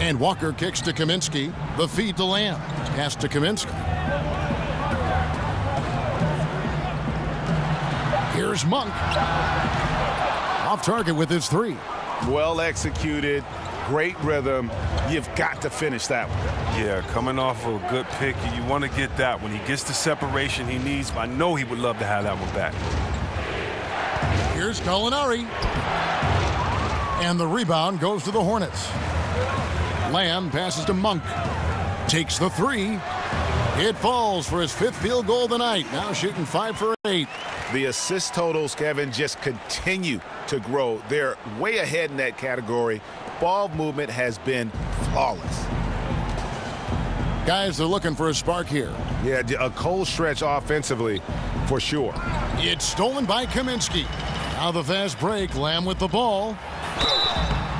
And Walker kicks to Kaminsky. The feed to Lamb. Pass to Kaminsky. Here's Monk. Off target with his 3. Well executed. Great rhythm. You've got to finish that one. Yeah, coming off a good pick, you want to get that. When he gets the separation he needs, I know he would love to have that one back. Here's Gallinari. And the rebound goes to the Hornets. Lamb passes to Monk. Takes the 3. It falls for his 5th field goal of the night. Now shooting 5 for 8. The assist totals, Kevin, just continue to grow. They're way ahead in that category. Ball movement has been flawless. Guys, they're looking for a spark here. Yeah, a cold stretch offensively for sure. It's stolen by Kaminsky. Now the fast break. Lamb with the ball.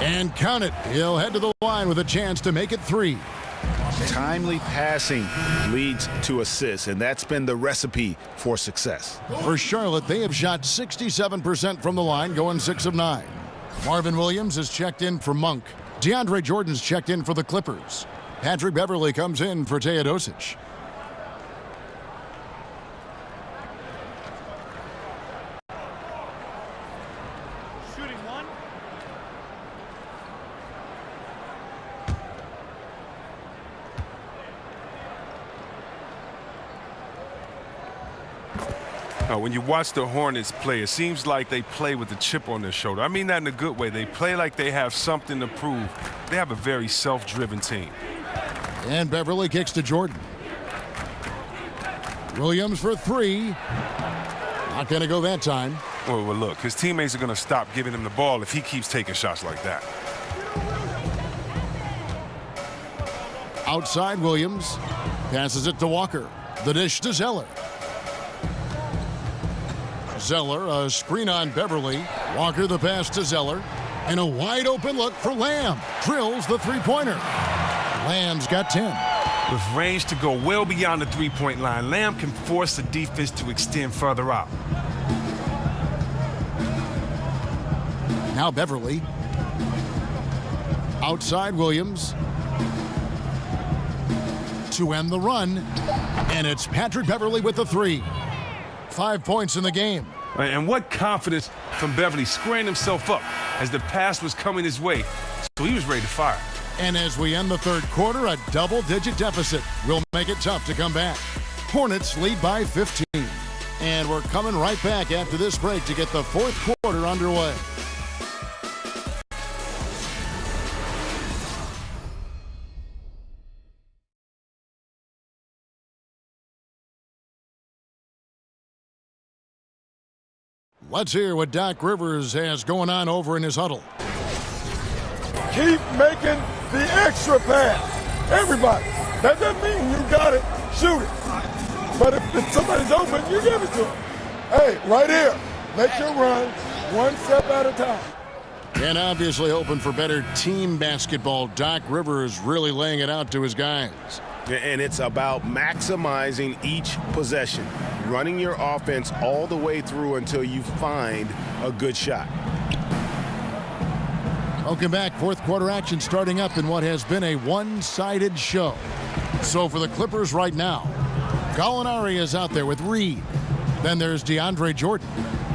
And count it. He'll head to the line with a chance to make it 3. Timely passing leads to assists, and that's been the recipe for success. For Charlotte, they have shot 67% from the line, going 6 of 9. Marvin Williams is checked in for Monk. DeAndre Jordan's checked in for the Clippers. Patrick Beverley comes in for Teodosic. When you watch the Hornets play, it seems like they play with a chip on their shoulder. I mean that in a good way. They play like they have something to prove. They have a very self-driven team. And Beverley kicks to Jordan. Williams for 3. Not going to go that time. Well, look, his teammates are going to stop giving him the ball if he keeps taking shots like that. Outside Williams. Passes it to Walker. The dish to Zeller. Zeller, a screen on Beverley. Walker the pass to Zeller. And a wide open look for Lamb. Drills the three-pointer. Lamb's got 10. With range to go well beyond the three-point line, Lamb can force the defense to extend further out. Now Beverley. Outside Williams. To end the run. And it's Patrick Beverley with the 3. 5 points in the game. And what confidence from Beverley squaring himself up as the pass was coming his way. So he was ready to fire. And as we end the third quarter, a double-digit deficit will make it tough to come back. Hornets lead by 15. And we're coming right back after this break to get the fourth quarter underway. Let's hear what Doc Rivers has going on over in his huddle. Keep making the extra pass. Everybody. That doesn't mean you got it. Shoot it. But if somebody's open, you give it to them. Hey, right here. Make your runs one step at a time. And obviously hoping for better team basketball. Doc Rivers really laying it out to his guys. And it's about maximizing each possession, running your offense all the way through until you find a good shot. Welcome back. Fourth quarter action starting up in what has been a one-sided show. So for the Clippers right now, Gallinari is out there with Reed. Then there's DeAndre Jordan.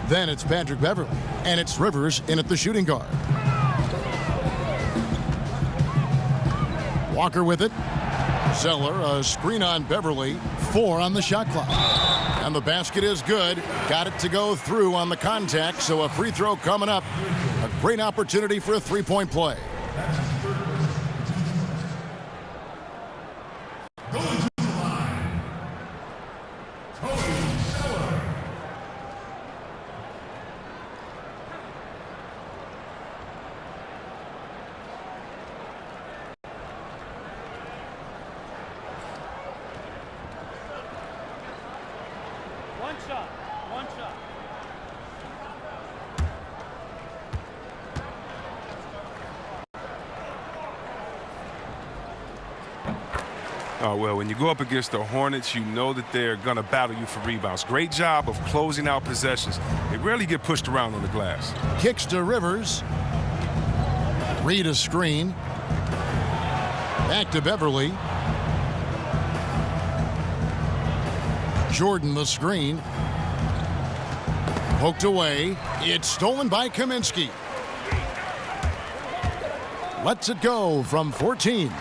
Then it's Patrick Beverley. And it's Rivers in at the shooting guard. Walker with it. Zeller, a screen on Beverley. 4 on the shot clock. And the basket is good. Got it to go through on the contact, so a free throw coming up. A great opportunity for a three-point play. Well, when you go up against the Hornets, you know that they're going to battle you for rebounds. Great job of closing out possessions. They rarely get pushed around on the glass. Kicks to Rivers. Reed a screen. Back to Beverley. Jordan the screen. Poked away. It's stolen by Kaminsky. Lets it go from 14.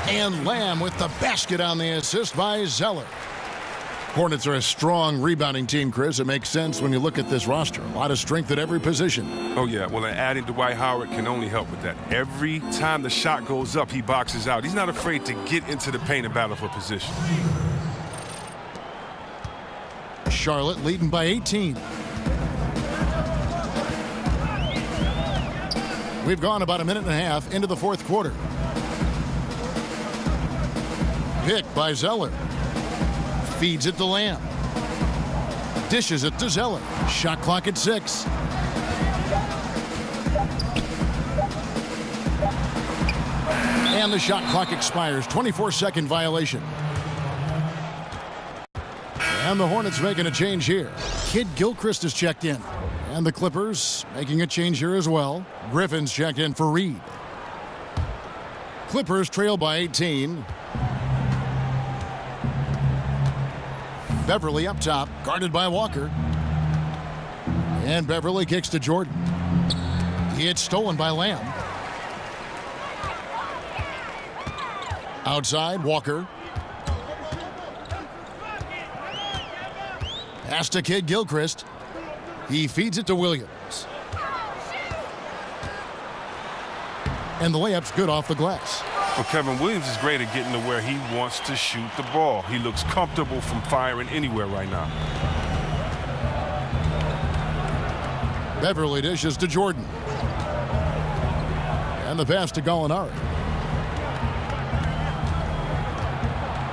And Lamb with the basket on the assist by Zeller. Hornets are a strong rebounding team, Chris. It makes sense when you look at this roster. A lot of strength at every position. Oh, yeah. Well, and adding Dwight Howard can only help with that. Every time the shot goes up, he boxes out. He's not afraid to get into the paint and battle for position. Charlotte leading by 18. We've gone about a minute and a half into the fourth quarter. Pick by Zeller. Feeds it to Lamb. Dishes it to Zeller. Shot clock at 6. And the shot clock expires. 24-second violation. And the Hornets making a change here. Kid Gilchrist is checked in. And the Clippers making a change here as well. Griffin's checked in for Reed. Clippers trail by 18. Beverly up top, guarded by Walker. And Beverly kicks to Jordan. It's stolen by Lamb. Outside, Walker. Pass to Kid Gilchrist. He feeds it to Williams. And the layup's good off the glass. Well, Kevin Williams is great at getting to where he wants to shoot the ball. He looks comfortable from firing anywhere right now. Beverly dishes to Jordan. And the pass to Gallinari.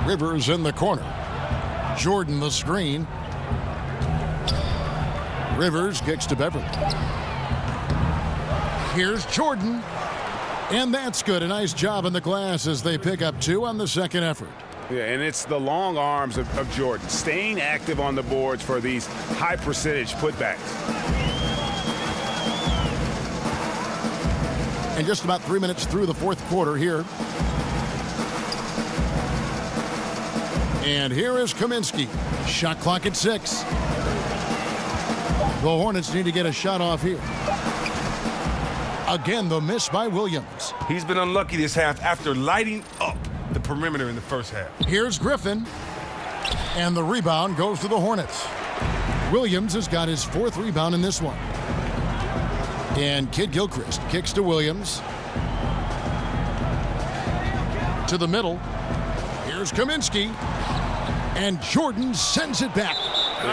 Rivers in the corner. Jordan the screen. Rivers kicks to Beverly. Here's Jordan. And that's good. A nice job in the glass as they pick up 2 on the second effort. Yeah, and it's the long arms of Jordan, staying active on the boards for these high percentage putbacks. And just about 3 minutes through the fourth quarter here. And here is Kaminsky. Shot clock at 6. The Hornets need to get a shot off here. Again, the miss by Williams. He's been unlucky this half after lighting up the perimeter in the first half. Here's Griffin. And the rebound goes to the Hornets. Williams has got his 4th rebound in this one. And Kid Gilchrist kicks to Williams. To the middle. Here's Kaminsky. And Jordan sends it back.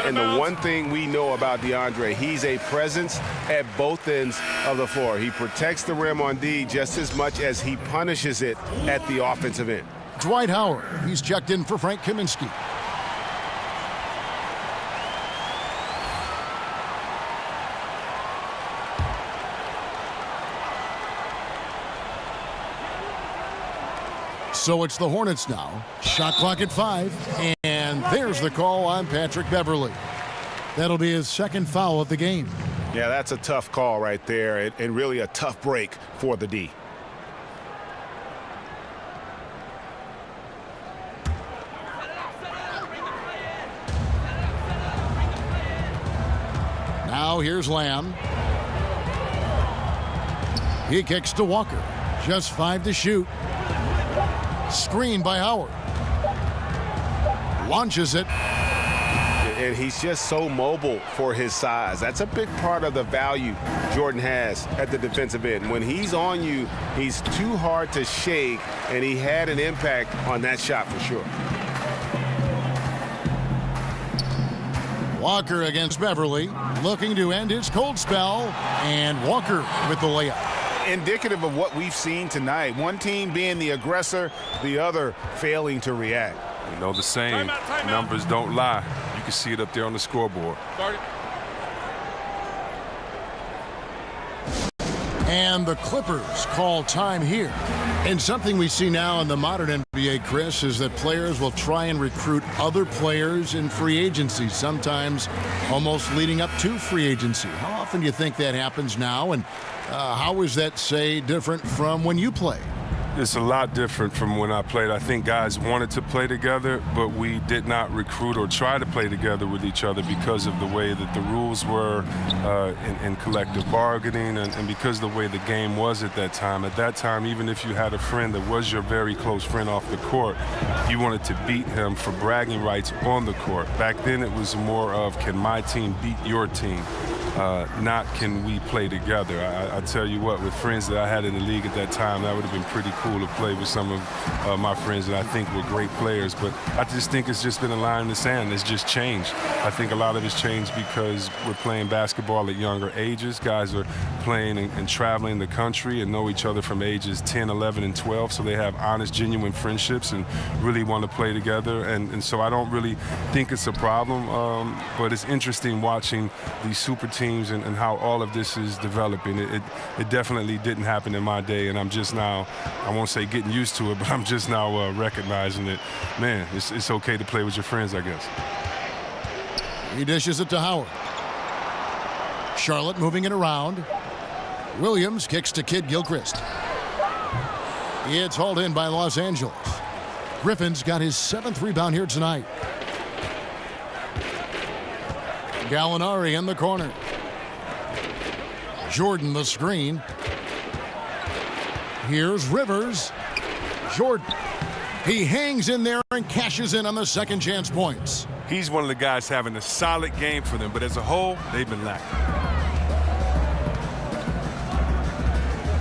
And the one thing we know about DeAndre, he's a presence at both ends of the floor. He protects the rim on D just as much as he punishes it at the offensive end. Dwight Howard, he's checked in for Frank Kaminsky. So it's the Hornets now. Shot clock at 5. And there's the call on Patrick Beverly. That'll be his 2nd foul of the game. Yeah, that's a tough call right there, and really a tough break for the D. Now here's Lamb. He kicks to Walker. Just 5 to shoot. Screen by Howard. Launches it. And he's just so mobile for his size. That's a big part of the value Jordan has at the defensive end. When he's on you, he's too hard to shake, and he had an impact on that shot for sure. Walker against Beverly, looking to end his cold spell, and Walker with the layup. Indicative of what we've seen tonight. One team being the aggressor, the other failing to react. You know the saying, numbers don't lie. You can see it up there on the scoreboard. And the Clippers call time here. And something we see now in the modern NBA, Chris, is that players will try and recruit other players in free agency, sometimes almost leading up to free agency. How often do you think that happens now? And how is that, say, different from when you played? It's a lot different from when I played. I think guys wanted to play together, but we did not recruit or try to play together with each other because of the way that the rules were in collective bargaining and because of the way the game was at that time. At that time, even if you had a friend that was your very close friend off the court, you wanted to beat him for bragging rights on the court. Back then, it was more of, can my team beat your team? Not can we play together. I tell you what, with friends that I had in the league at that time, that would have been pretty cool to play with some of my friends that I think were great players. But I just think it's just been a line in the sand. It's just changed. I think a lot of it's changed because we're playing basketball at younger ages. Guys are playing and traveling the country and know each other from ages 10, 11, and 12. So they have honest, genuine friendships and really want to play together. And so I don't really think it's a problem. But it's interesting watching these super teams teams and how all of this is developing. It definitely didn't happen in my day, and I'm just now, I won't say getting used to it, but I'm just now recognizing that, man, it's okay to play with your friends, I guess. He dishes it to Howard. Charlotte moving it around. Williams kicks to Kid Gilchrist. It's hauled in by Los Angeles. Griffin's got his 7th rebound here tonight. Gallinari in the corner. Jordan the screen. Here's Rivers. Jordan. He hangs in there and cashes in on the second chance points. He's one of the guys having a solid game for them, but as a whole, they've been lacking.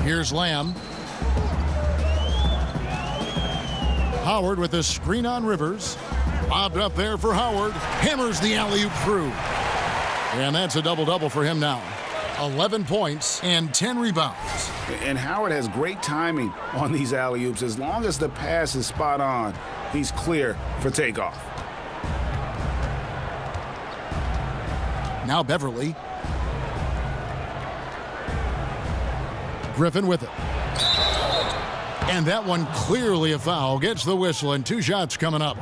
Here's Lamb. Howard with a screen on Rivers. Bobbed up there for Howard. Hammers the alley-oop through. And that's a double-double for him now. 11 points and 10 rebounds. And Howard has great timing on these alley-oops. As long as the pass is spot on, he's clear for takeoff. Now Beverly. Griffin with it. And that one clearly a foul. Gets the whistle and 2 shots coming up.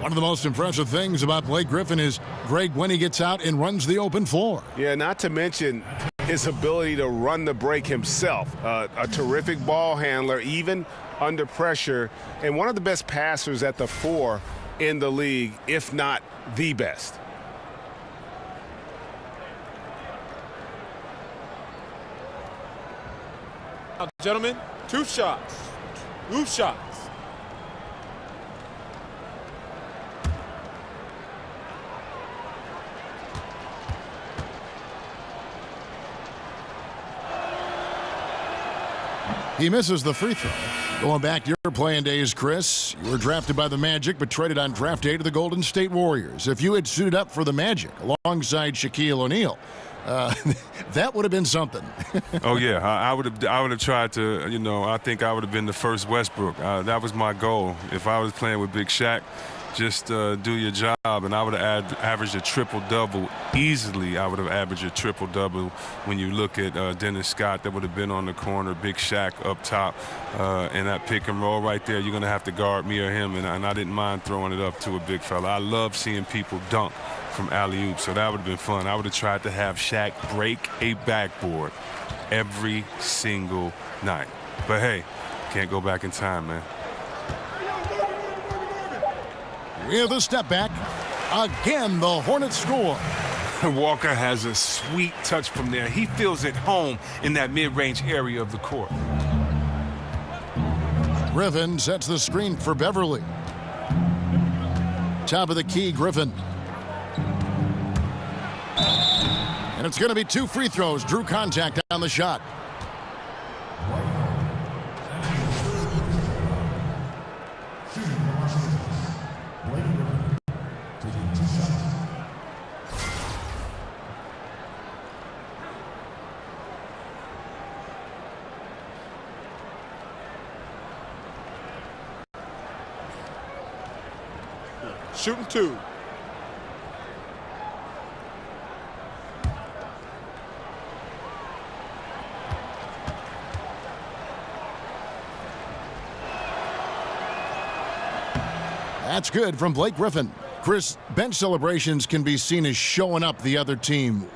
One of the most impressive things about Blake Griffin is, Greg, when he gets out and runs the open floor. Yeah, not to mention his ability to run the break himself. A terrific ball handler, even under pressure, and one of the best passers at the 4 in the league, if not the best. Now, gentlemen, 2 shots. 2 shots. He misses the free throw. Going back to your playing days, Chris, you were drafted by the Magic but traded on draft day to the Golden State Warriors. If you had suited up for the Magic alongside Shaquille O'Neal, that would have been something. Oh yeah, I would have tried to. I think I would have been the first Westbrook. That was my goal. If I was playing with Big Shaq, just do your job, and I would have averaged a triple-double easily. I would have averaged a triple-double. When you look at Dennis Scott, that would have been on the corner, Big Shaq up top, and that pick and roll right there, you're going to have to guard me or him, and I didn't mind throwing it up to a big fella. I love seeing people dunk from alley-oop, so that would have been fun. I would have tried to have Shaq break a backboard every single night. But hey, can't go back in time, man. With a step back, again the Hornets score. Walker has a sweet touch from there. He feels at home in that mid-range area of the court. Griffin sets the screen for Beverly. Top of the key, Griffin. And it's going to be 2 free throws. Drew contact on the shot. Shooting 2. That's good from Blake Griffin. Chris, bench celebrations can be seen as showing up the other team.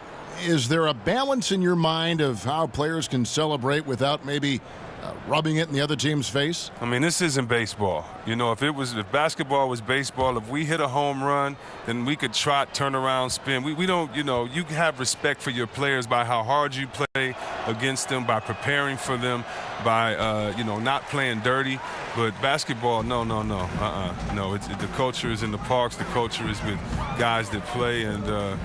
Is there a balance in your mind of how players can celebrate without maybe rubbing it in the other team's face? I mean, this isn't baseball. If basketball was baseball, if we hit a home run, then we could trot, turn around, spin. We don't, you have respect for your players by how hard you play against them, by preparing for them, by, not playing dirty. But basketball, no. No, the culture is in the parks. The culture is with guys that play, and the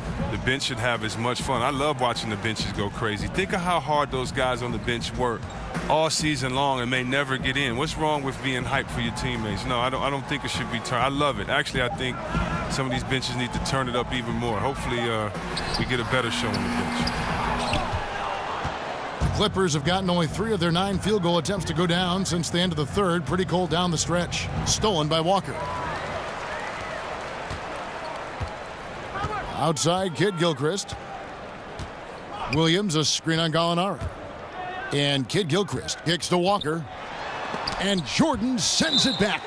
bench should have as much fun. I love watching the benches go crazy. Think of how hard those guys on the bench work all season long and may never get in. What's wrong with being hyped for your teammates? No, I don't think it should be turned. I love it. Actually, I think some of these benches need to turn it up even more. Hopefully, we get a better show on the bench. The Clippers have gotten only 3 of their 9 field goal attempts to go down since the end of the third. Pretty cold down the stretch. Stolen by Walker. Outside, Kid Gilchrist. Williams, a screen on Gallinari. And Kid Gilchrist kicks to Walker. And Jordan sends it back.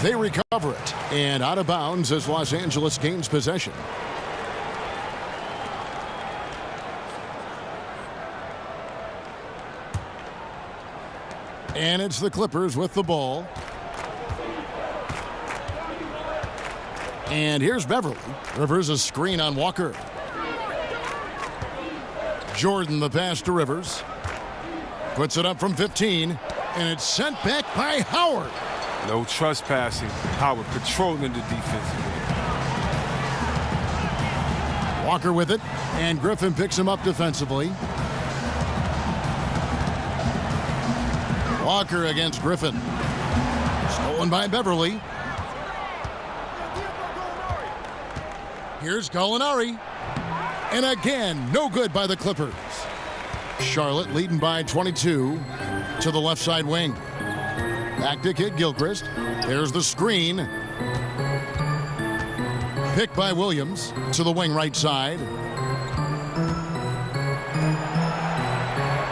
They recover it. And out of bounds as Los Angeles gains possession. And it's the Clippers with the ball. And here's Beverly. Rivers a screen on Walker. Jordan the pass to Rivers. Puts it up from 15. And it's sent back by Howard. No trespassing. Howard controlling the defense. Walker with it. And Griffin picks him up defensively. Walker against Griffin. Stolen by Beverly. Here's Gallinari. And again, no good by the Clippers. Charlotte leading by 22 to the left side wing. Back to Kid Gilchrist. There's the screen. Picked by Williams to the wing right side.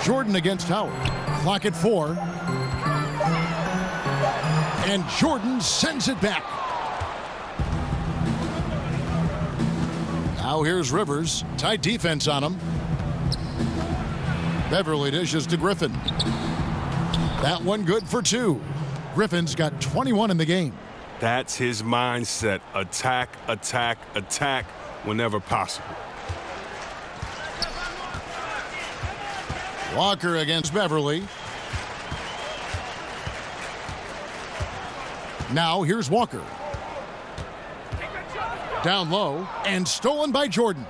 Jordan against Howard. Clock at 4. And Jordan sends it back. Now here's Rivers. Tight defense on him. Beverly dishes to Griffin. That one good for 2. Griffin's got 21 in the game. That's his mindset. Attack, attack, attack whenever possible. Walker against Beverly. Now here's Walker. Down low and stolen by Jordan.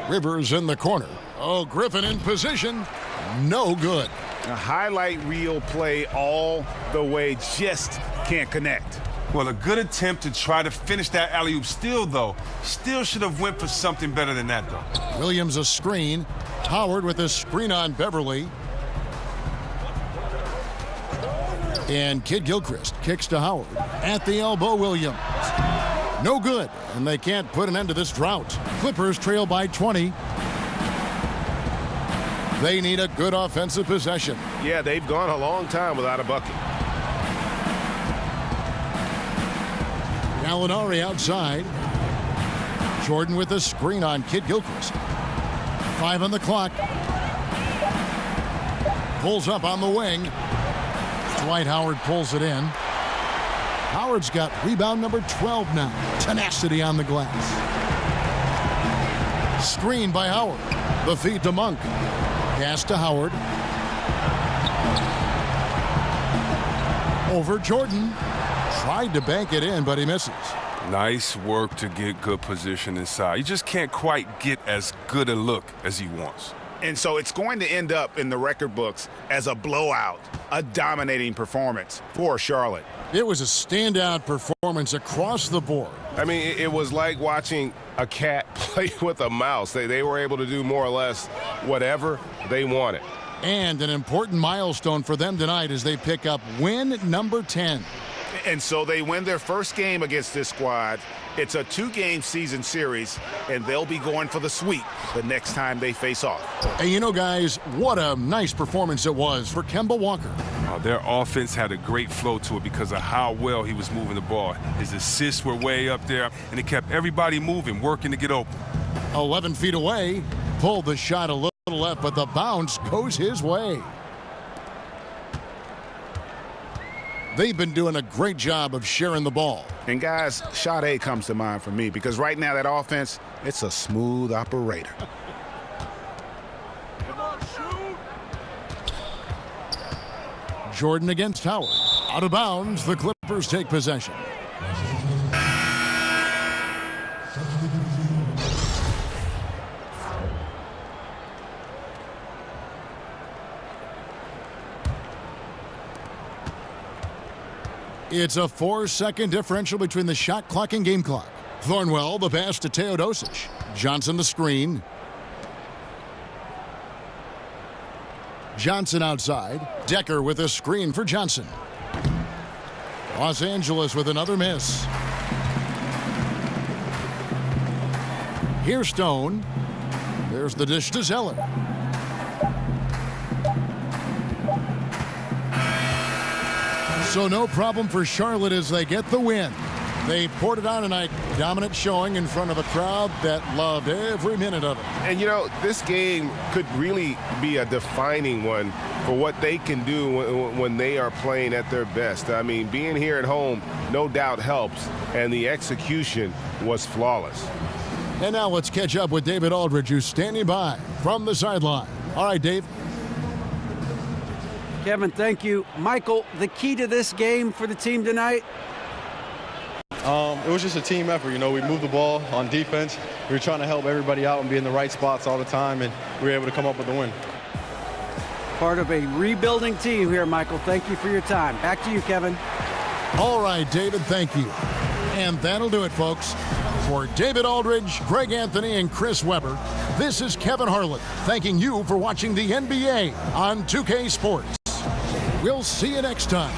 Rivers in the corner. Oh, Griffin in position. No good. A highlight reel play all the way, just can't connect. Well, a good attempt to try to finish that alley-oop still should have went for something better than that, though. Williams a screen. Howard with a screen on Beverly. And Kid Gilchrist kicks to Howard. At the elbow, Williams. No good, and they can't put an end to this drought. Clippers trail by 20. They need a good offensive possession. Yeah, they've gone a long time without a bucket. Gallinari outside. Jordan with a screen on Kid Gilchrist. 5 on the clock. Pulls up on the wing. Dwight Howard pulls it in. Howard's got rebound number 12 now. Tenacity on the glass. Screen by Howard. The feed to Monk. Pass to Howard. Over Jordan. Tried to bank it in, but he misses. Nice work to get good position inside. You just can't quite get as good a look as he wants. And so it's going to end up in the record books as a blowout, a dominating performance for Charlotte. It was a standout performance across the board. I mean, it was like watching a cat play with a mouse. They were able to do more or less whatever they wanted. And an important milestone for them tonight as they pick up win number 10. And so they win their first game against this squad. It's a 2-game season series, and they'll be going for the sweep the next time they face off. And you know, guys, what a nice performance it was for Kemba Walker. Their offense had a great flow to it because of how well he was moving the ball. His assists were way up there, and it kept everybody moving, working to get open. 11 feet away, pulled the shot a little left, but the bounce goes his way. They've been doing a great job of sharing the ball. And guys, shot A comes to mind for me because right now that offense, it's a smooth operator. Jordan against Howard. Out of bounds, the Clippers take possession. It's a 4-second differential between the shot clock and game clock. Thornwell, the pass to Teodosic. Johnson, the screen. Johnson outside. Decker with a screen for Johnson. Los Angeles with another miss. Here's Stone. There's the dish to Zeller. So no problem for Charlotte as they get the win. They poured it on tonight. Dominant showing in front of a crowd that loved every minute of it. And, you know, this game could really be a defining one for what they can do when they are playing at their best. I mean, being here at home no doubt helps, and the execution was flawless. And now let's catch up with David Aldridge, who's standing by from the sideline. All right, Dave. Kevin, thank you. Michael, the key to this game for the team tonight? It was just a team effort. You know, we moved the ball on defense. We were trying to help everybody out and be in the right spots all the time, and we were able to come up with the win. Part of a rebuilding team here, Michael. Thank you for your time. Back to you, Kevin. All right, David, thank you. And that'll do it, folks. For David Aldridge, Greg Anthony, and Chris Webber, this is Kevin Harlan thanking you for watching the NBA on 2K Sports. We'll see you next time.